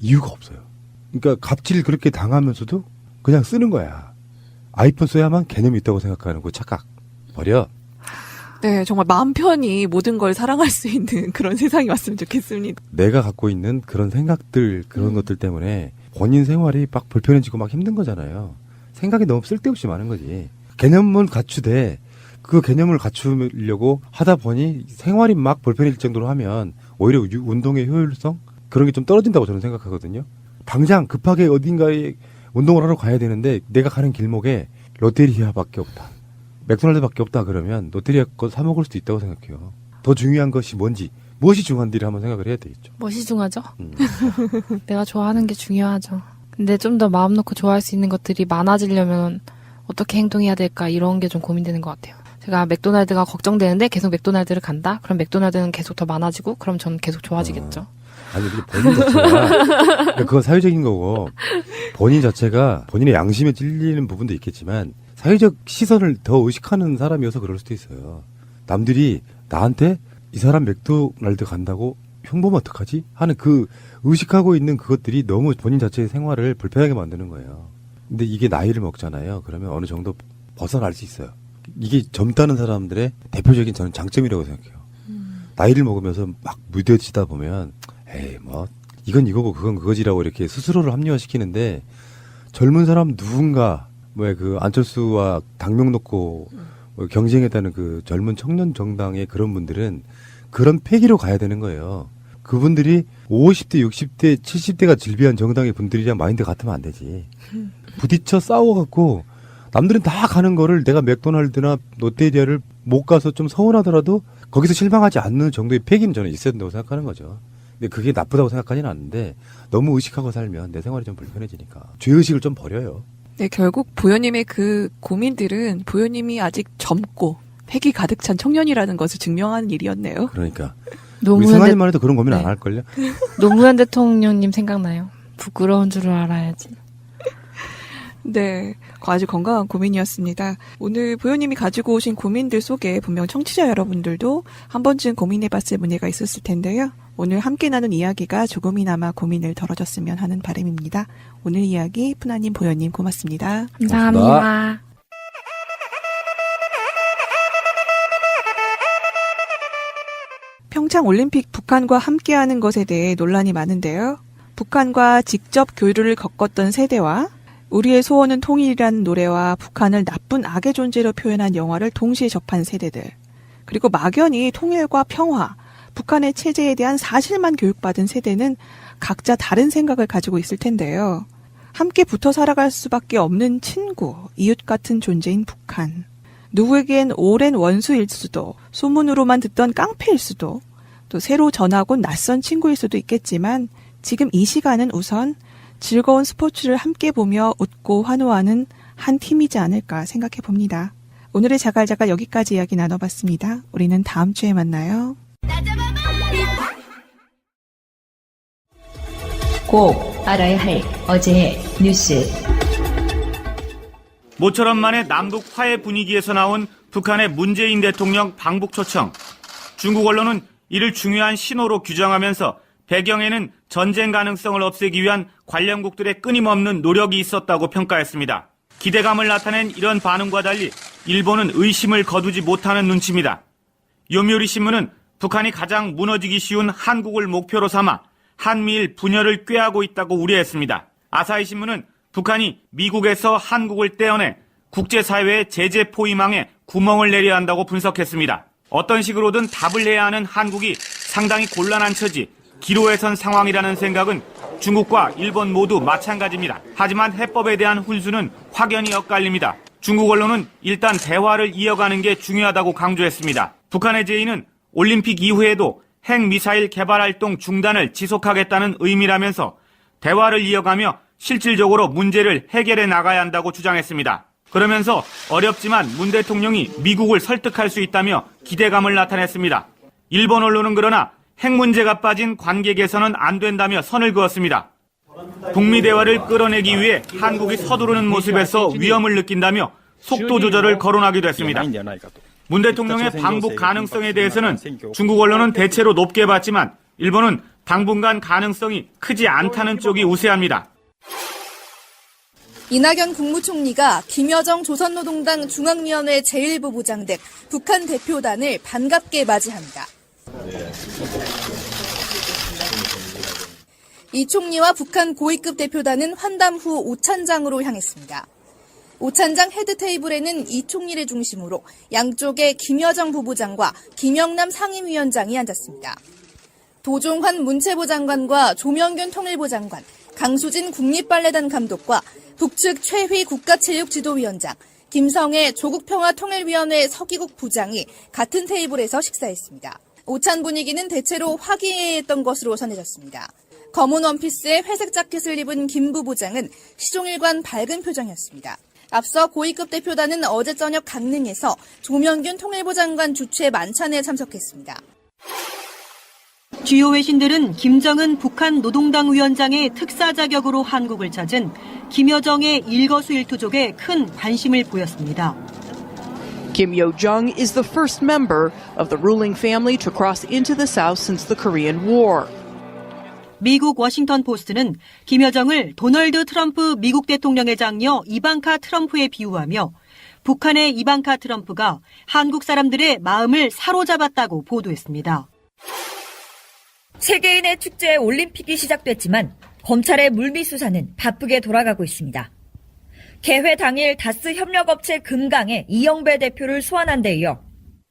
이유가 없어요. 그러니까 갑질 그렇게 당하면서도 그냥 쓰는 거야. 아이폰 써야만 개념이 있다고 생각하는 그 착각 버려. 네, 정말 마음 편히 모든 걸 사랑할 수 있는 그런 세상이 왔으면 좋겠습니다. 내가 갖고 있는 그런 생각들 그런 것들 때문에 본인 생활이 막 불편해지고 막 힘든 거잖아요. 생각이 너무 쓸데없이 많은 거지. 개념은 갖추되 그 개념을 갖추려고 하다 보니 생활이 막 불편해질 정도로 하면 오히려 운동의 효율성, 그런 게 좀 떨어진다고 저는 생각하거든요. 당장 급하게 어딘가에 운동을 하러 가야 되는데 내가 가는 길목에 롯데리아밖에 없다. 맥도날드밖에 없다 그러면 롯데리아 거 사 먹을 수도 있다고 생각해요. 더 중요한 것이 뭔지, 무엇이 중요한지를 한번 생각을 해야 되겠죠. 무엇이 중요하죠? 내가 좋아하는 게 중요하죠. 근데 좀 더 마음 놓고 좋아할 수 있는 것들이 많아지려면 어떻게 행동해야 될까 이런 게 좀 고민되는 것 같아요. 제가 맥도날드가 걱정되는데 계속 맥도날드를 간다? 그럼 맥도날드는 계속 더 많아지고 그럼 저는 계속 좋아지겠죠. 아니, 본인 자체가 그건 사회적인 거고 본인 자체가 본인의 양심에 찔리는 부분도 있겠지만 사회적 시선을 더 의식하는 사람이어서 그럴 수도 있어요. 남들이 나한테 이 사람 맥도날드 간다고 흉보면 어떡하지? 하는 그 의식하고 있는 그것들이 너무 본인 자체의 생활을 불편하게 만드는 거예요. 근데 이게 나이를 먹잖아요. 그러면 어느 정도 벗어날 수 있어요. 이게 젊다는 사람들의 대표적인 저는 장점이라고 생각해요. 나이를 먹으면서 막 무뎌지다 보면 에이 뭐 이건 이거고 그건 그거지라고 이렇게 스스로를 합리화시키는데 젊은 사람 누군가 그 안철수와 당명 놓고 경쟁했다는 그 젊은 청년 정당의 그런 분들은 그런 패기로 가야 되는 거예요. 그분들이 50대, 60대, 70대가 질비한 정당의 분들이랑 마인드 같으면 안 되지. 부딪혀 싸워갖고 남들은 다 가는 거를 내가 맥도날드나 롯데리아를 못 가서 좀 서운하더라도 거기서 실망하지 않는 정도의 패기는 저는 있어야 된다고 생각하는 거죠. 근데 그게 나쁘다고 생각하지는 않는데 너무 의식하고 살면 내 생활이 좀 불편해지니까 죄의식을 좀 버려요. 네, 결국 보현님의 그 고민들은 보현님이 아직 젊고 패기 가득 찬 청년이라는 것을 증명하는 일이었네요. 그러니까 우리 승환이만 해도 그런 고민 네. 안 할걸요? 노무현 대통령님 생각나요. 부끄러운 줄을 알아야지. 네, 아주 건강한 고민이었습니다. 오늘 보현님이 가지고 오신 고민들 속에 분명 청취자 여러분들도 한 번쯤 고민해봤을 문제가 있었을 텐데요. 오늘 함께 나눈 이야기가 조금이나마 고민을 덜어줬으면 하는 바람입니다. 오늘 이야기 푸나님, 보현님 고맙습니다. 감사합니다. 평창 올림픽 북한과 함께하는 것에 대해 논란이 많은데요. 북한과 직접 교류를 겪었던 세대와 우리의 소원은 통일이라는 노래와 북한을 나쁜 악의 존재로 표현한 영화를 동시에 접한 세대들, 그리고 막연히 통일과 평화, 북한의 체제에 대한 사실만 교육받은 세대는 각자 다른 생각을 가지고 있을 텐데요. 함께 붙어 살아갈 수밖에 없는 친구, 이웃 같은 존재인 북한. 누구에겐 오랜 원수일 수도, 소문으로만 듣던 깡패일 수도, 또 새로 전하고 낯선 친구일 수도 있겠지만 지금 이 시간은 우선 즐거운 스포츠를 함께 보며 웃고 환호하는 한 팀이지 않을까 생각해 봅니다. 오늘의 자갈자갈 여기까지 이야기 나눠봤습니다. 우리는 다음 주에 만나요. 꼭 알아야 할 어제의 뉴스. 모처럼 만에 남북 화해 분위기에서 나온 북한의 문재인 대통령 방북 초청. 중국 언론은 이를 중요한 신호로 규정하면서 배경에는 전쟁 가능성을 없애기 위한 관련국들의 끊임없는 노력이 있었다고 평가했습니다. 기대감을 나타낸 이런 반응과 달리 일본은 의심을 거두지 못하는 눈치입니다. 요미우리 신문은 북한이 가장 무너지기 쉬운 한국을 목표로 삼아 한미일 분열을 꾀하고 있다고 우려했습니다. 아사히 신문은 북한이 미국에서 한국을 떼어내 국제사회의 제재 포위망에 구멍을 내려야 한다고 분석했습니다. 어떤 식으로든 답을 해야 하는 한국이 상당히 곤란한 처지, 기로에 선 상황이라는 생각은 중국과 일본 모두 마찬가지입니다. 하지만 해법에 대한 훈수는 확연히 엇갈립니다. 중국 언론은 일단 대화를 이어가는 게 중요하다고 강조했습니다. 북한의 제의는 올림픽 이후에도 핵미사일 개발 활동 중단을 지속하겠다는 의미라면서 대화를 이어가며 실질적으로 문제를 해결해 나가야 한다고 주장했습니다. 그러면서 어렵지만 문 대통령이 미국을 설득할 수 있다며 기대감을 나타냈습니다. 일본 언론은 그러나 핵 문제가 빠진 관계 개선은 안 된다며 선을 그었습니다. 북미 대화를 끌어내기 위해 한국이 서두르는 모습에서 위험을 느낀다며 속도 조절을 거론하기도 했습니다. 문 대통령의 방북 가능성에 대해서는 중국 언론은 대체로 높게 봤지만 일본은 당분간 가능성이 크지 않다는 쪽이 우세합니다. 이낙연 국무총리가 김여정 조선노동당 중앙위원회 제1부부장 등 북한 대표단을 반갑게 맞이합니다. 이 총리와 북한 고위급 대표단은 환담 후 오찬장으로 향했습니다. 오찬장 헤드테이블에는 이 총리를 중심으로 양쪽에 김여정 부부장과 김영남 상임위원장이 앉았습니다. 도종환 문체부 장관과 조명균 통일부 장관, 강수진 국립발레단 감독과 북측 최휘 국가체육지도위원장, 김성애 조국평화통일위원회 서기국 부장이 같은 테이블에서 식사했습니다. 오찬 분위기는 대체로 화기애애했던 것으로 전해졌습니다. 검은 원피스에 회색 자켓을 입은 김 부부장은 시종일관 밝은 표정이었습니다. 앞서 고위급 대표단은 어제 저녁 강릉에서 조명균 통일부 장관 주최 만찬에 참석했습니다. 주요 외신들은 김정은 북한 노동당 위원장의 특사 자격으로 한국을 찾은 김여정의 일거수일투족에 큰 관심을 보였습니다. Kim Yo-jong is the first member of the ruling family to cross into the South since the Korean War. 미국 워싱턴 포스트는 김여정을 도널드 트럼프 미국 대통령의 장녀 이방카 트럼프에 비유하며 북한의 이방카 트럼프가 한국 사람들의 마음을 사로잡았다고 보도했습니다. 세계인의 축제 올림픽이 시작됐지만 검찰의 물밑 수사는 바쁘게 돌아가고 있습니다. 개회 당일 다스 협력업체 금강의 이영배 대표를 소환한 데 이어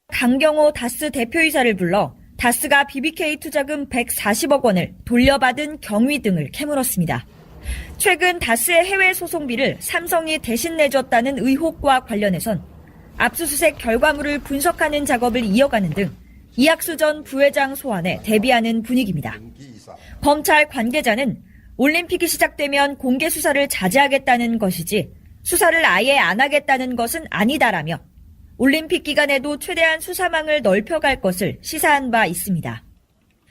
강경호 다스 대표이사를 불러 다스가 BBK 투자금 140억 원을 돌려받은 경위 등을 캐물었습니다. 최근 다스의 해외 소송비를 삼성이 대신 내줬다는 의혹과 관련해선 압수수색 결과물을 분석하는 작업을 이어가는 등 이학수 전 부회장 소환에 대비하는 분위기입니다. 검찰 관계자는 올림픽이 시작되면 공개 수사를 자제하겠다는 것이지 수사를 아예 안 하겠다는 것은 아니다라며 올림픽 기간에도 최대한 수사망을 넓혀갈 것을 시사한 바 있습니다.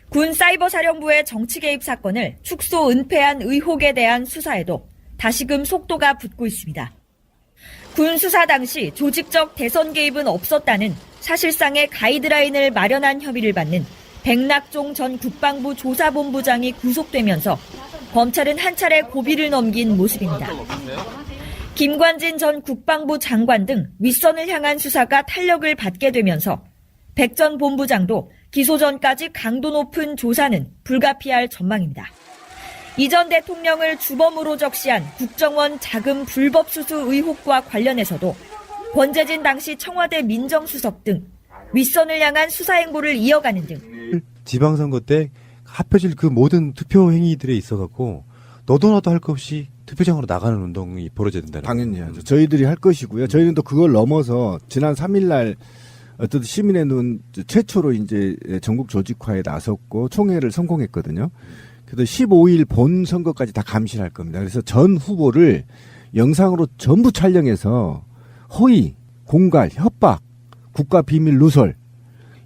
군 사이버사령부의 정치 개입 사건을 축소 은폐한 의혹에 대한 수사에도 다시금 속도가 붙고 있습니다. 군 수사 당시 조직적 대선 개입은 없었다는 사실상의 가이드라인을 마련한 혐의를 받는 백낙종 전 국방부 조사본부장이 구속되면서 검찰은 한 차례 고비를 넘긴 모습입니다. 김관진 전 국방부 장관 등 윗선을 향한 수사가 탄력을 받게 되면서 백 전 본부장도 기소 전까지 강도 높은 조사는 불가피할 전망입니다. 이 전 대통령을 주범으로 적시한 국정원 자금 불법 수수 의혹과 관련해서도 권재진 당시 청와대 민정수석 등 윗선을 향한 수사 행보를 이어가는 등 지방선거 때 합해질 그 모든 투표 행위들에 있어갖고 너도 나도 할 것 없이 투표장으로 나가는 운동이 벌어져야 된다는 당연히 하죠. 저희들이 할 것이고요. 저희는 또 그걸 넘어서 지난 3일날 어떤 시민의 눈 최초로 이제 전국 조직화에 나섰고 총회를 성공했거든요. 그래서 15일 본 선거까지 다 감시할 겁니다. 그래서 전 후보를 영상으로 전부 촬영해서 허위, 공갈, 협박, 국가 비밀 누설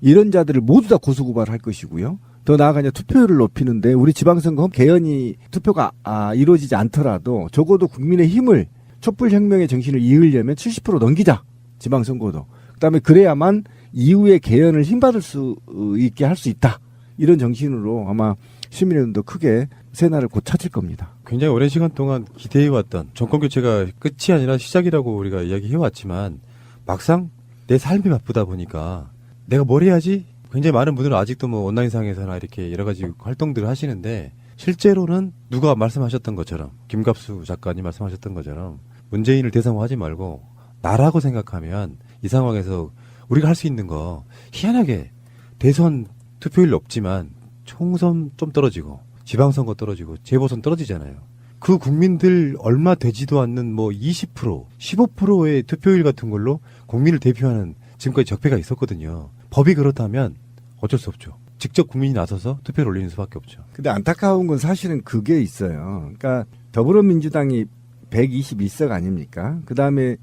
이런 자들을 모두 다 고소고발할 것이고요. 더 나아가 이제 투표율을 높이는데 우리 지방선거 개헌이 투표가 이루어지지 않더라도 적어도 국민의 힘을 촛불혁명의 정신을 이으려면 70% 넘기자. 지방선거도. 그다음에 그래야만 이후에 개헌을 힘받을 수 있게 할 수 있다. 이런 정신으로 아마 시민의힘도 크게 새날을 곧 찾을 겁니다. 굉장히 오랜 시간 동안 기대해왔던 정권교체가 끝이 아니라 시작이라고 우리가 이야기해왔지만 막상 내 삶이 바쁘다 보니까 내가 뭘 해야지? 굉장히 많은 분들은 아직도 뭐 온라인상에서나 이렇게 여러 가지 활동들을 하시는데 실제로는 누가 말씀하셨던 것처럼 김갑수 작가님 말씀하셨던 것처럼 문재인을 대상화하지 말고 나라고 생각하면 이 상황에서 우리가 할 수 있는 거 희한하게 대선 투표율 높지만 총선 좀 떨어지고 지방선거 떨어지고 재보선 떨어지잖아요. 그 국민들 얼마 되지도 않는 뭐 20%, 15%의 투표율 같은 걸로 국민을 대표하는 지금까지 적폐가 있었거든요. 법이 그렇다면 어쩔 수 없죠. 직접 국민이 나서서 투표를 올리는 수밖에 없죠. 근데 안타까운 건 사실은 그게 있어요. 그러니까 더불어민주당이 121석 아닙니까? 그다음에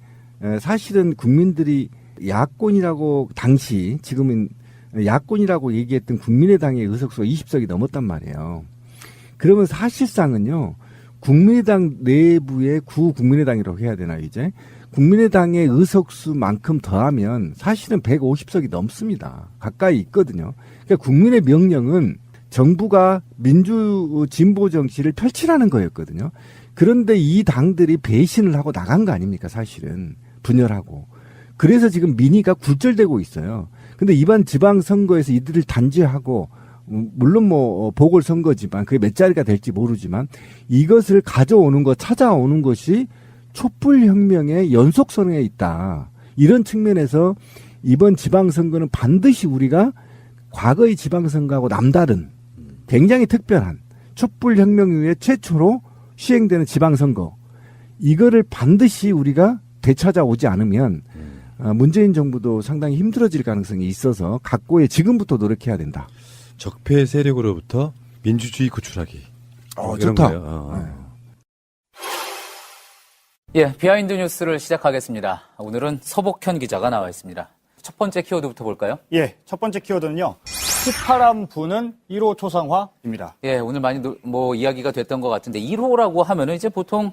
사실은 국민들이 야권이라고 당시 지금은 야권이라고 얘기했던 국민의당의 의석수가 20석이 넘었단 말이에요. 그러면 사실상은요. 국민의당 내부의 구국민의당이라고 해야 되나 이제 국민의당의 의석수만큼 더하면 사실은 150석이 넘습니다. 가까이 있거든요. 그러니까 국민의 명령은 정부가 민주 진보 정치를 펼치라는 거였거든요. 그런데 이 당들이 배신을 하고 나간 거 아닙니까 사실은 분열하고. 그래서 지금 민의가 굴절되고 있어요. 근데 이번 지방선거에서 이들을 단죄하고 물론 뭐 보궐선거지만 그게 몇 자리가 될지 모르지만 이것을 가져오는 것 찾아오는 것이 촛불혁명의 연속선에 있다. 이런 측면에서 이번 지방선거는 반드시 우리가 과거의 지방선거하고 남다른 굉장히 특별한 촛불혁명 이후에 최초로 시행되는 지방선거 이거를 반드시 우리가 되찾아오지 않으면 문재인 정부도 상당히 힘들어질 가능성이 있어서 각고에 지금부터 노력해야 된다. 적폐 세력으로부터 민주주의 구출하기. 이런 좋다. 거예요. 예, 비하인드 뉴스를 시작하겠습니다. 오늘은 서복현 기자가 나와 있습니다. 첫 번째 키워드부터 볼까요? 예, 첫 번째 키워드는요. 휘파람 부는 1호 초상화입니다. 예, 오늘 많이 이야기가 됐던 것 같은데 1호라고 하면은 이제 보통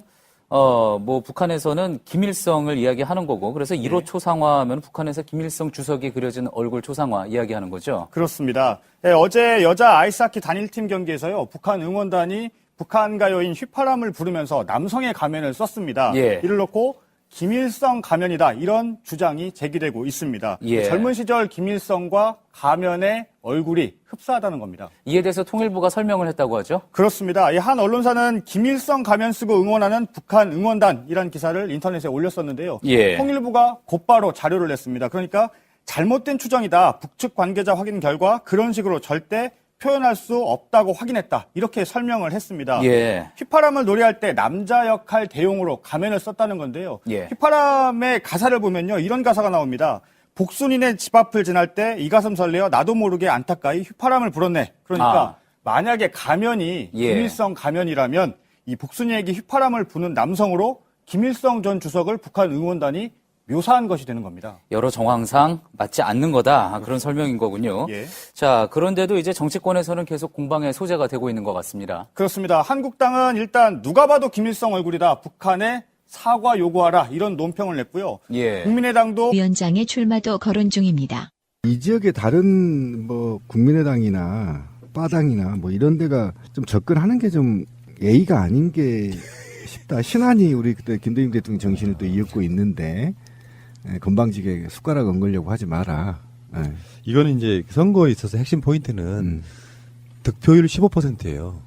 북한에서는 김일성을 이야기하는 거고 그래서 1호 초상화하면 북한에서 김일성 주석이 그려진 얼굴 초상화 이야기하는 거죠. 그렇습니다. 예, 어제 여자 아이스하키 단일팀 경기에서요. 북한 응원단이 북한 가요인 휘파람을 부르면서 남성의 가면을 썼습니다. 예. 이를 놓고 김일성 가면이다 이런 주장이 제기되고 있습니다. 예. 젊은 시절 김일성과 가면의 얼굴이 흡사하다는 겁니다. 이에 대해서 통일부가 설명을 했다고 하죠? 그렇습니다. 한 언론사는 김일성 가면 쓰고 응원하는 북한 응원단이라는 기사를 인터넷에 올렸었는데요. 예. 통일부가 곧바로 자료를 냈습니다. 그러니까 잘못된 추정이다. 북측 관계자 확인 결과 그런 식으로 절대 표현할 수 없다고 확인했다. 이렇게 설명을 했습니다. 예. 휘파람을 노래할 때 남자 역할 대용으로 가면을 썼다는 건데요. 예. 휘파람의 가사를 보면요. 이런 가사가 나옵니다. 복순이네 집 앞을 지날 때 이 가슴 설레어 나도 모르게 안타까이 휘파람을 불었네. 그러니까 만약에 가면이 예. 김일성 가면이라면 이 복순이에게 휘파람을 부는 남성으로 김일성 전 주석을 북한 응원단이 묘사한 것이 되는 겁니다. 여러 정황상 맞지 않는 거다. 그런 설명인 거군요. 예. 자, 그런데도 이제 정치권에서는 계속 공방의 소재가 되고 있는 것 같습니다. 그렇습니다. 한국당은 일단 누가 봐도 김일성 얼굴이다. 북한에 사과 요구하라. 이런 논평을 냈고요. 예. 국민의당도 위원장의 출마도 거론 중입니다. 이 지역의 다른 국민의당이나 빠당이나 이런 데가 좀 접근하는 게 좀 예의가 아닌 게 싶다. 신안이 우리 그때 김대중 대통령 정신을 또 이었고 있는데 건방지게 숟가락 얹으려고 하지 마라. 이거는 이제 선거에 있어서 핵심 포인트는 득표율 15%예요.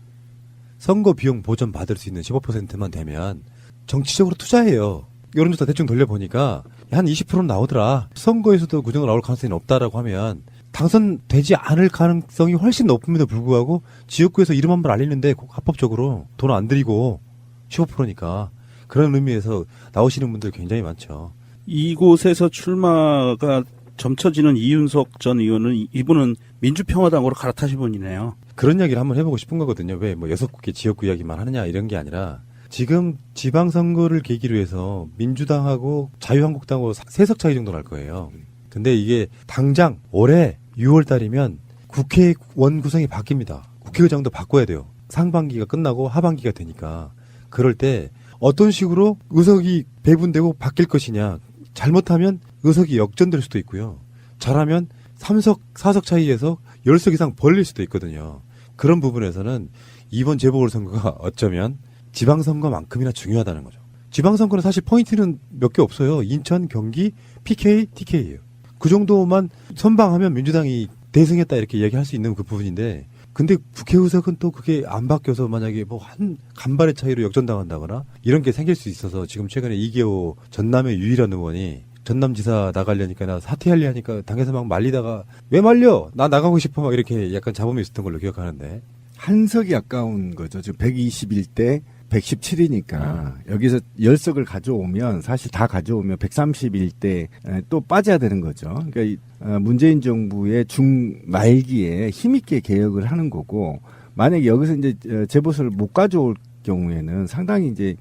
선거 비용 보전 받을 수 있는 15%만 되면 정치적으로 투자해요. 여론조사 대충 돌려보니까 한 20%는 나오더라. 선거에서도 그 정도 나올 가능성이 없다라고 하면 당선되지 않을 가능성이 훨씬 높음에도 불구하고 지역구에서 이름 한 번 알리는데 합법적으로 돈 안 들이고 15%니까 그런 의미에서 나오시는 분들 굉장히 많죠. 이곳에서 출마가 점쳐지는 이윤석 전 의원은 이분은 민주평화당으로 갈아타신 분이네요. 그런 이야기를 한번 해보고 싶은 거거든요. 왜 6개 지역구 이야기만 하느냐 이런 게 아니라 지금 지방선거를 계기로 해서 민주당하고 자유한국당하고 3석 차이 정도 날 거예요. 근데 이게 당장 올해 6월 달이면 국회의원 구성이 바뀝니다. 국회의장도 바꿔야 돼요. 상반기가 끝나고 하반기가 되니까. 그럴 때 어떤 식으로 의석이 배분되고 바뀔 것이냐. 잘못하면 의석이 역전될 수도 있고요. 잘하면 3석, 4석 차이에서 10석 이상 벌릴 수도 있거든요. 그런 부분에서는 이번 재보궐선거가 어쩌면 지방선거만큼이나 중요하다는 거죠. 지방선거는 사실 포인트는 몇 개 없어요. 인천, 경기, PK, TK예요. 그 정도만 선방하면 민주당이 대승했다 이렇게 이야기할 수 있는 그 부분인데 근데 국회의석은 또 그게 안 바뀌어서 만약에 한 간발의 차이로 역전당한다거나 이런 게 생길 수 있어서 지금 최근에 이계호 전남의 유일한 의원이 전남지사 나가려니까 나 사퇴하려 하니까 당에서 막 말리다가 왜 말려? 나 나가고 싶어 막 이렇게 약간 잡음이 있었던 걸로 기억하는데 한 석이 아까운 거죠. 지금 121대 117이니까 여기서 10석을 가져오면 사실 다 가져오면 131대 또 빠져야 되는 거죠. 그러니까 문재인 정부의 중말기에 힘있게 개혁을 하는 거고 만약에 여기서 이제 재보선을 못 가져올 경우에는 상당히 이제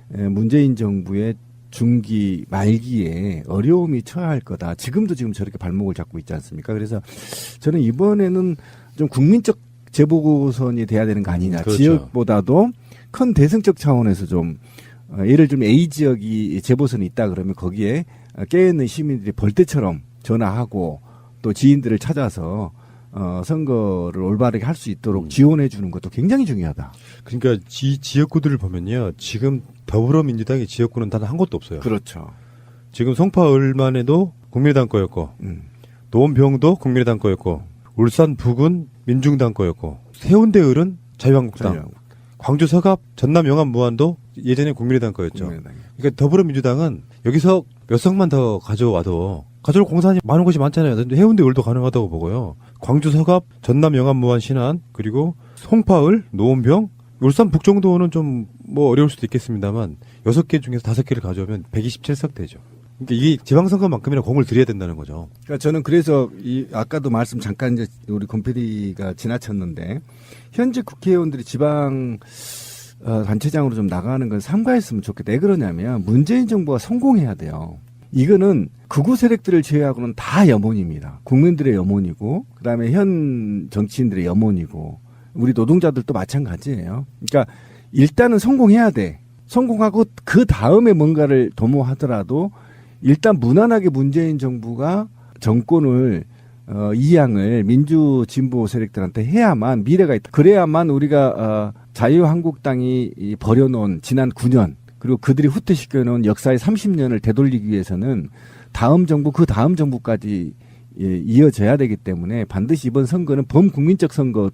문재인 정부의 중기 말기에 어려움이 처해야 할 거다. 지금 저렇게 발목을 잡고 있지 않습니까? 그래서 저는 이번에는 좀 국민적 재보선이 돼야 되는 거 아니냐. 그렇죠. 지역보다도 큰 대승적 차원에서 좀 예를 들면 A 지역이 재보선이 있다 그러면 거기에 깨어있는 시민들이 벌떼처럼 전화하고 또 지인들을 찾아서 선거를 올바르게 할 수 있도록 지원해 주는 것도 굉장히 중요하다. 그러니까 지역구들을 보면요. 지금 더불어민주당의 지역구는 단 한 곳도 없어요. 그렇죠. 지금 송파을만 해도 국민의당 거였고 노원병도 국민의당 거였고 울산 북은 민중당 거였고 해운대을은 자유한국당. 광주 서갑, 전남 영암 무안도 예전에 국민의당 거였죠. 그러니까 더불어민주당은 여기서 몇 석만 더 가져와도 가져올 공산이 많은 곳이 많잖아요. 해운대 을도 가능하다고 보고요. 광주 서갑, 전남 영암 무안 신안 그리고 송파을, 노원병, 울산 북 정도는 좀 뭐 어려울 수도 있겠습니다만 6개 중에서 5개를 가져오면 127석 되죠. 그러니까 이게 지방선거만큼이나 공을 들여야 된다는 거죠. 그러니까 저는 그래서 아까도 말씀 잠깐 이제 우리 곰PD가 지나쳤는데 현재 국회의원들이 지방 단체장으로 좀 나가는 건 삼가했으면 좋겠다. 왜 그러냐면 문재인 정부가 성공해야 돼요. 이거는 극우 세력들을 제외하고는 다 염원입니다. 국민들의 염원이고 그다음에 현 정치인들의 염원이고 우리 노동자들도 마찬가지예요. 그러니까 일단은 성공해야 돼. 성공하고 그 다음에 뭔가를 도모하더라도 일단 무난하게 문재인 정부가 정권을 이양을 민주 진보 세력들한테 해야만 미래가 있다. 그래야만 우리가 자유한국당이 버려놓은 지난 9년 그리고 그들이 후퇴시켜놓은 역사의 30년을 되돌리기 위해서는 다음 정부 그 다음 정부까지 이어져야 되기 때문에 반드시 이번 선거는 범국민적 선거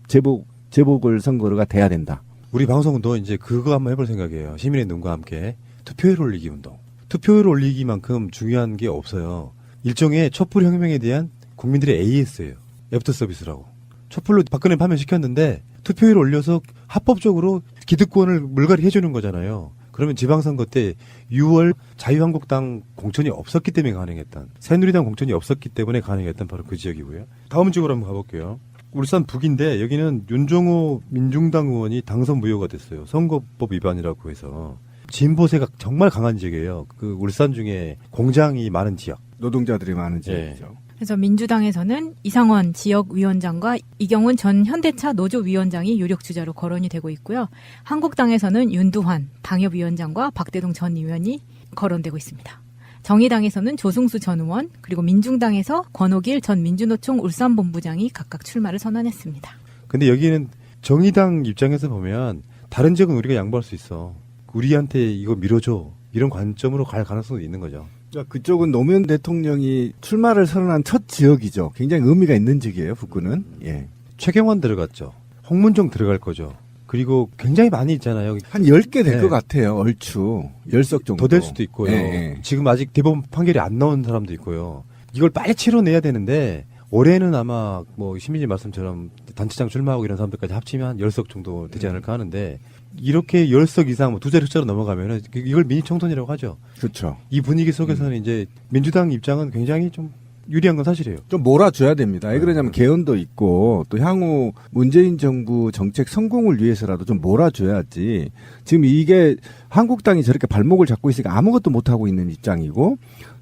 재보궐선거가 돼야 된다. 우리 방송도 이제 그거 한번 해볼 생각이에요. 시민의 눈과 함께 투표율 올리기 운동. 투표율 올리기만큼 중요한 게 없어요. 일종의 촛불 혁명에 대한 국민들의 AS예요. 애프터 서비스라고. 촛불로 박근혜 파면시켰는데 투표율 올려서 합법적으로 기득권을 물갈이 해주는 거잖아요. 그러면 지방선거 때 6월 자유한국당 공천이 없었기 때문에 가능했던, 새누리당 공천이 없었기 때문에 가능했던 바로 그 지역이고요. 다음 지역으로 한번 가볼게요. 울산 북인데 여기는 윤종호 민중당 의원이 당선 무효가 됐어요. 선거법 위반이라고 해서. 진보세가 정말 강한 지역이에요. 그 울산 중에 공장이 많은 지역. 노동자들이 많은 지역이죠. 네. 그래서 민주당에서는 이상원 지역위원장과 이경훈 전 현대차 노조위원장이 유력 주자로 거론이 되고 있고요. 한국당에서는 윤두환 당협위원장과 박대동 전 의원이 거론되고 있습니다. 정의당에서는 조승수 전 의원, 그리고 민중당에서 권오길 전 민주노총 울산본부장이 각각 출마를 선언했습니다. 근데 여기는 정의당 입장에서 보면 다른 지역은 우리가 양보할 수 있어. 우리한테 이거 밀어줘. 이런 관점으로 갈 가능성도 있는 거죠. 그러니까 그쪽은 노무현 대통령이 출마를 선언한 첫 지역이죠. 굉장히 의미가 있는 지역이에요, 북구는. 예. 최경환 들어갔죠. 홍문정 들어갈 거죠. 그리고 굉장히 많이 있잖아요. 한 10개 될 것 같아요. 얼추 10석 정도. 더 될 수도 있고요. 예. 지금 아직 대법원 판결이 안 나온 사람도 있고요. 이걸 빨리 치러내야 되는데 올해는 아마 뭐 시민님 말씀처럼 단체장 출마하고 이런 사람들까지 합치면 한 10석 정도 되지 않을까 하는데 이렇게 10석 이상 뭐 2자리 숫자로 넘어가면은 이걸 미니총선이라고 하죠. 그렇죠. 이 분위기 속에서는 이제 민주당 입장은 굉장히 좀 유리한 건 사실이에요. 좀 몰아줘야 됩니다. 왜 그러냐면 개헌도 있고 또 향후 문재인 정부 정책 성공을 위해서라도 좀 몰아줘야지. 지금 이게 한국당이 저렇게 발목을 잡고 있으니까 아무것도 못하고 있는 입장이고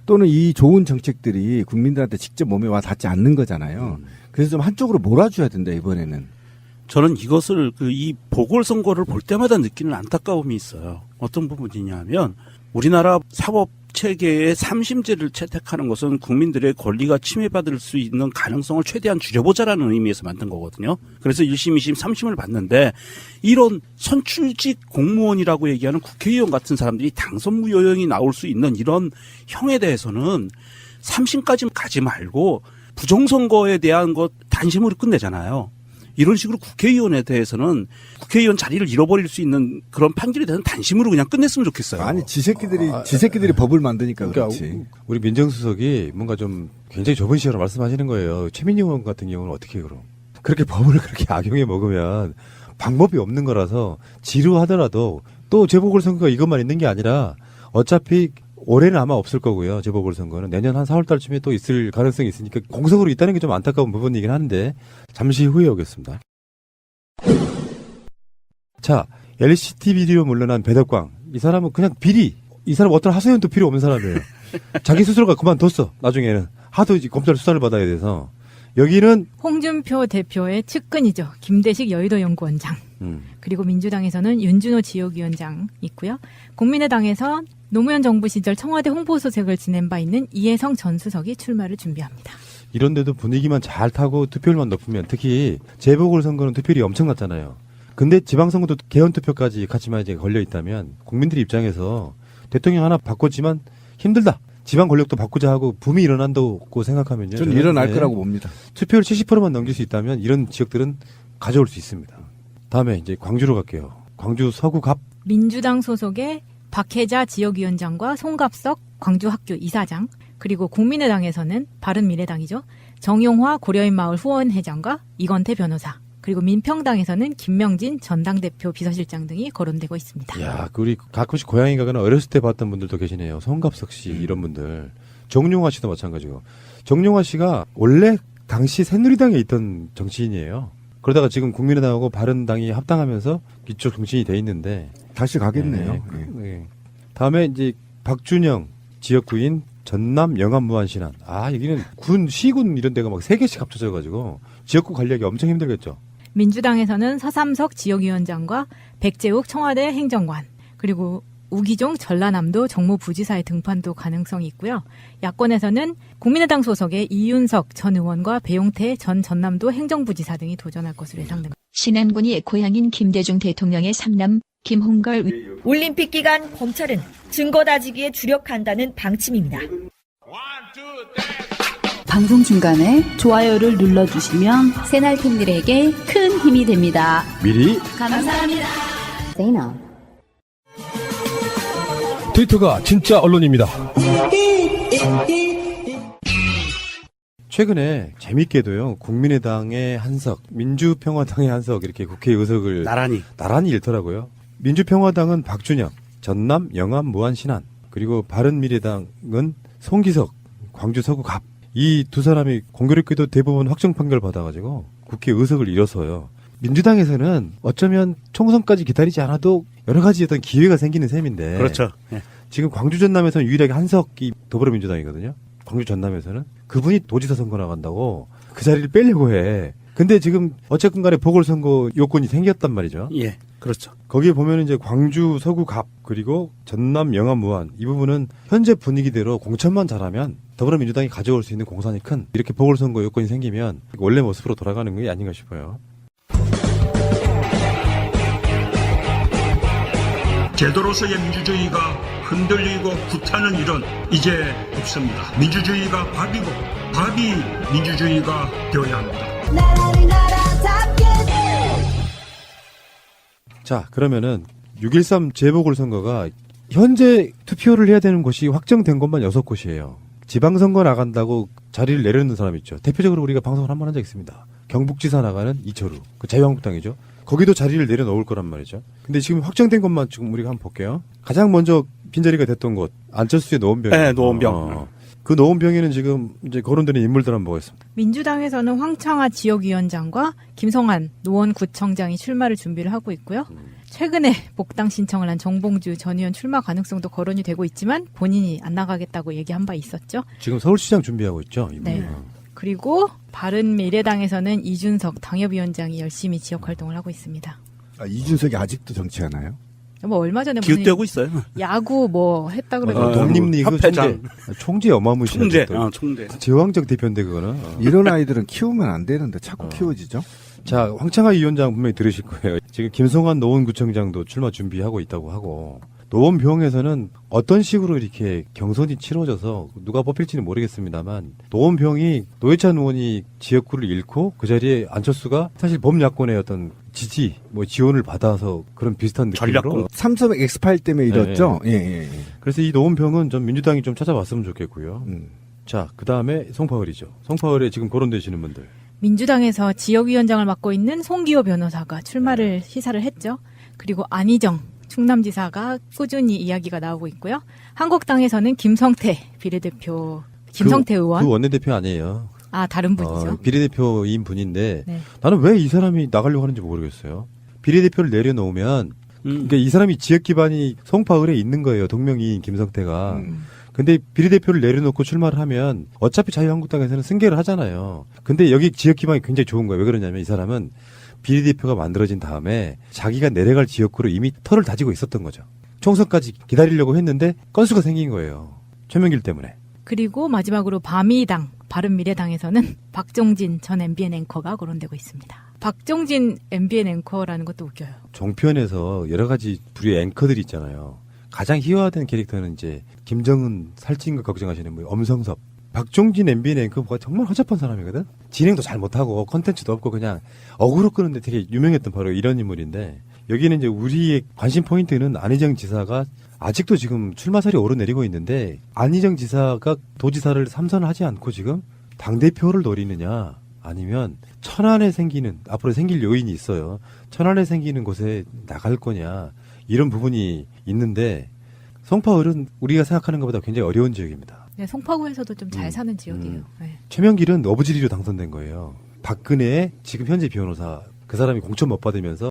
또는 이 좋은 정책들이 국민들한테 직접 몸에 와 닿지 않는 거잖아요. 그래서 좀 한쪽으로 몰아줘야 된다 이번에는. 저는 이것을 이 보궐선거를 볼 때마다 느끼는 안타까움이 있어요. 어떤 부분이냐면 우리나라 사법 체계의 3심제를 채택하는 것은 국민들의 권리가 침해받을 수 있는 가능성을 최대한 줄여보자라는 의미에서 만든 거거든요. 그래서 1심, 2심, 3심을 봤는데 이런 선출직 공무원이라고 얘기하는 국회의원 같은 사람들이 당선 무효형이 나올 수 있는 이런 형에 대해서는 3심까지 가지 말고 부정선거에 대한 것 단심으로 끝내잖아요. 이런 식으로 국회의원에 대해서는 국회의원 자리를 잃어버릴 수 있는 그런 판결에 대해서는 단심으로 그냥 끝냈으면 좋겠어요. 아니 지새끼들이 법을 만드니까 그렇지. 우리 민정수석이 뭔가 좀 굉장히 좁은 시야로 말씀하시는 거예요. 최민희 의원 같은 경우는 어떻게 해요, 그럼? 그렇게 법을 그렇게 악용해 먹으면 방법이 없는 거라서 지루하더라도 또 재보궐선거가 이것만 있는 게 아니라 어차피 올해는 아마 없을 거고요. 재보궐선거는 내년 한 4월 달쯤에 또 있을 가능성이 있으니까 공석으로 있다는 게 좀 안타까운 부분이긴 한데 잠시 후에 오겠습니다. 자, LCT 비디오 물러난 배덕광. 이 사람은 그냥 비리. 이 사람 어떤 하소연도 필요 없는 사람이에요. 자기 스스로가 그만뒀어. 나중에는 하도 이제 검찰 수사를 받아야 돼서. 여기는 홍준표 대표의 측근이죠. 김대식 여의도 연구원장. 그리고 민주당에서는 윤준호 지역위원장 있고요. 국민의당에서 노무현 정부 시절 청와대 홍보수석을 지낸 바 있는 이해성 전 수석이 출마를 준비합니다. 이런데도 분위기만 잘 타고 투표율만 높으면 특히 재보궐선거는 투표율이 엄청났잖아요. 근데 지방선거도 개헌투표까지 같이만 이제 걸려 있다면 국민들 입장에서 대통령 하나 바꿨지만 힘들다. 지방 권력도 바꾸자 하고 붐이 일어난다고 생각하면요. 저는 일어날 거라고 봅니다. 투표율 70%만 넘길 수 있다면 이런 지역들은 가져올 수 있습니다. 다음에 이제 광주로 갈게요. 광주 서구갑. 민주당 소속의 박혜자 지역위원장과 송갑석 광주학교 이사장, 그리고 국민의당에서는 바른미래당이죠. 정용화 고려인마을 후원회장과 이건태 변호사, 그리고 민평당에서는 김명진 전당대표 비서실장 등이 거론되고 있습니다. 야, 우리 가끔씩 고향에 가거나 어렸을 때 봤던 분들도 계시네요. 송갑석 씨 이런 분들. 정용화 씨도 마찬가지고. 정용화 씨가 원래 당시 새누리당에 있던 정치인이에요. 그러다가 지금 국민의당하고 바른당이 합당하면서 이쪽 정치인이 돼 있는데 다시 가겠네요. 네. 다음에 이제 박준영 지역구인 전남 영암 무안신안. 아, 여기는 군 시군 이런 데가 막 3개씩 합쳐져 가지고 지역구 관리하기 엄청 힘들겠죠. 민주당에서는 서삼석 지역위원장과 백재욱 청와대 행정관, 그리고 우기종 전라남도 정무부지사의 등판도 가능성이 있고요. 야권에서는 국민의당 소속의 이윤석 전 의원과 배용태 전 전남도 행정부지사 등이 도전할 것으로 예상됩니다. 신안군이 고향인 김대중 대통령의 삼남 김홍걸 올림픽 기간 검찰은 증거 다지기에 주력한다는 방침입니다. 방송 중간에 좋아요를 눌러주시면 새날팀들에게 큰 힘이 됩니다. 미리 감사합니다. 트위터가 진짜 언론입니다. 최근에 재밌게도요, 국민의당의 한석, 민주평화당의 한석, 이렇게 국회 의석을 나란히 잃더라고요. 민주평화당은 박준영, 전남 영암 무안신안, 그리고 바른미래당은 송기석, 광주 서구갑. 이 두 사람이 공교롭게도 대부분 확정 판결 받아가지고 국회 의석을 잃어서요. 민주당에서는 어쩌면 총선까지 기다리지 않아도 여러 가지 어떤 기회가 생기는 셈인데. 그렇죠. 예. 지금 광주 전남에서는 유일하게 한석이 더불어민주당이거든요. 광주 전남에서는 그분이 도지사 선거 나간다고 그 자리를 빼려고 해. 근데 지금 어쨌든 간에 보궐선거 요건이 생겼단 말이죠. 예, 그렇죠. 거기에 보면 이제 광주 서구갑 그리고 전남 영암 무안 이 부분은 현재 분위기대로 공천만 잘하면 더불어민주당이 가져올 수 있는 공산이 큰 이렇게 보궐선거 요건이 생기면 원래 모습으로 돌아가는 게 아닌가 싶어요. 제도로서의 민주주의가 흔들리고 구타는 일은 이제 없습니다. 민주주의가 밥이고 밥이 민주주의가 되어야 합니다. 자, 그러면은 6.13 재보궐선거가 현재 투표를 해야 되는 곳이 확정된 곳만 6곳이에요. 지방선거 나간다고 자리를 내려놓는 사람 있죠. 대표적으로 우리가 방송을 한 번 한 적 있습니다. 경북지사 나가는 이철우, 그 자유한국당이죠. 거기도 자리를 내려놓을 거란 말이죠. 근데 지금 확정된 것만 지금 우리가 한번 볼게요. 가장 먼저 빈자리가 됐던 곳, 안철수의 노원병. 네, 노원병. 그 노원병에는 지금 이제 거론되는 인물들 한번 보겠습니다. 민주당에서는 황창하 지역위원장과 김성한 노원구청장이 출마를 준비를 하고 있고요. 최근에 복당 신청을 한 정봉주 전 의원 출마 가능성도 거론이 되고 있지만 본인이 안 나가겠다고 얘기한 바 있었죠. 지금 서울시장 준비하고 있죠. 네. 그리고 바른미래당에서는 이준석 당협위원장이 열심히 지역 활동을 하고 있습니다. 아, 이준석이 아직도 정치하나요? 뭐 얼마 전에 기웃대고 있어요. 야구 뭐 했다 그러더라고요. 독립리그 총재 어마무시하죠. 총재. 제왕적 대표인데 그거는. 이런 아이들은 키우면 안 되는데 자꾸 키워지죠. 자, 황창하 위원장 분명히 들으실 거예요. 지금 김성한 노원구청장도 출마 준비하고 있다고 하고 노원병에서는 어떤 식으로 이렇게 경선이 치러져서 누가 뽑힐지는 모르겠습니다만 노원병이 노회찬 의원이 지역구를 잃고 그 자리에 안철수가 사실 범야권의 어떤 지지, 뭐 지원을 받아서 그런 비슷한 느낌으로 삼성 X8 때문에 이뤘죠. 예. 그래서 이 노원병은 좀 민주당이 좀 찾아봤으면 좋겠고요. 자, 그 다음에 송파을이죠. 송파을에 지금 거론되시는 분들. 민주당에서 지역위원장을 맡고 있는 송기호 변호사가 출마를 시사를 했죠. 그리고 안희정 충남지사가 꾸준히 이야기가 나오고 있고요. 한국당에서는 김성태 비례대표, 김성태 의원. 그 원내대표 아니에요. 아, 다른 분이죠. 비례대표인 분인데 네. 나는 왜 이 사람이 나가려고 하는지 모르겠어요. 비례대표를 내려놓으면 그러니까 이 사람이 지역 기반이 송파을에 있는 거예요. 동명이인 김성태가. 근데 비례대표를 내려놓고 출마를 하면 어차피 자유한국당에서는 승계를 하잖아요. 근데 여기 지역 기반이 굉장히 좋은 거예요. 왜 그러냐면 이 사람은 비례대표가 만들어진 다음에 자기가 내려갈 지역구로 이미 터를 다지고 있었던 거죠. 총선까지 기다리려고 했는데 건수가 생긴 거예요. 최명길 때문에. 그리고 마지막으로 바미당, 바른미래당에서는 박종진 전 MBN 앵커가 거론되고 있습니다. 박종진 MBN 앵커라는 것도 웃겨요. 종편에서 여러 가지 부류의 앵커들이 있잖아요. 가장 희화화된 캐릭터는 이제 김정은 살찐 거 걱정하시는 분, 엄성섭. 박종진 MBN 앵커가 정말 허접한 사람이거든. 진행도 잘 못하고 컨텐츠도 없고 그냥 어그로 끄는데 되게 유명했던 바로 이런 인물인데 여기는 이제 우리의 관심 포인트는 안희정 지사가 아직도 지금 출마설이 오르내리고 있는데 안희정 지사가 도지사를 삼선을 하지 않고 지금 당대표를 노리느냐 아니면 천안에 생기는 앞으로 생길 요인이 있어요. 천안에 생기는 곳에 나갈 거냐 이런 부분이 있는데 송파을은 우리가 생각하는 것보다 굉장히 어려운 지역입니다. 네, 송파구에서도 좀 잘 사는 지역이에요. 네. 최명길은 어부지리로 당선된 거예요. 박근혜의 지금 현재 변호사 그 사람이 공천 못 받으면서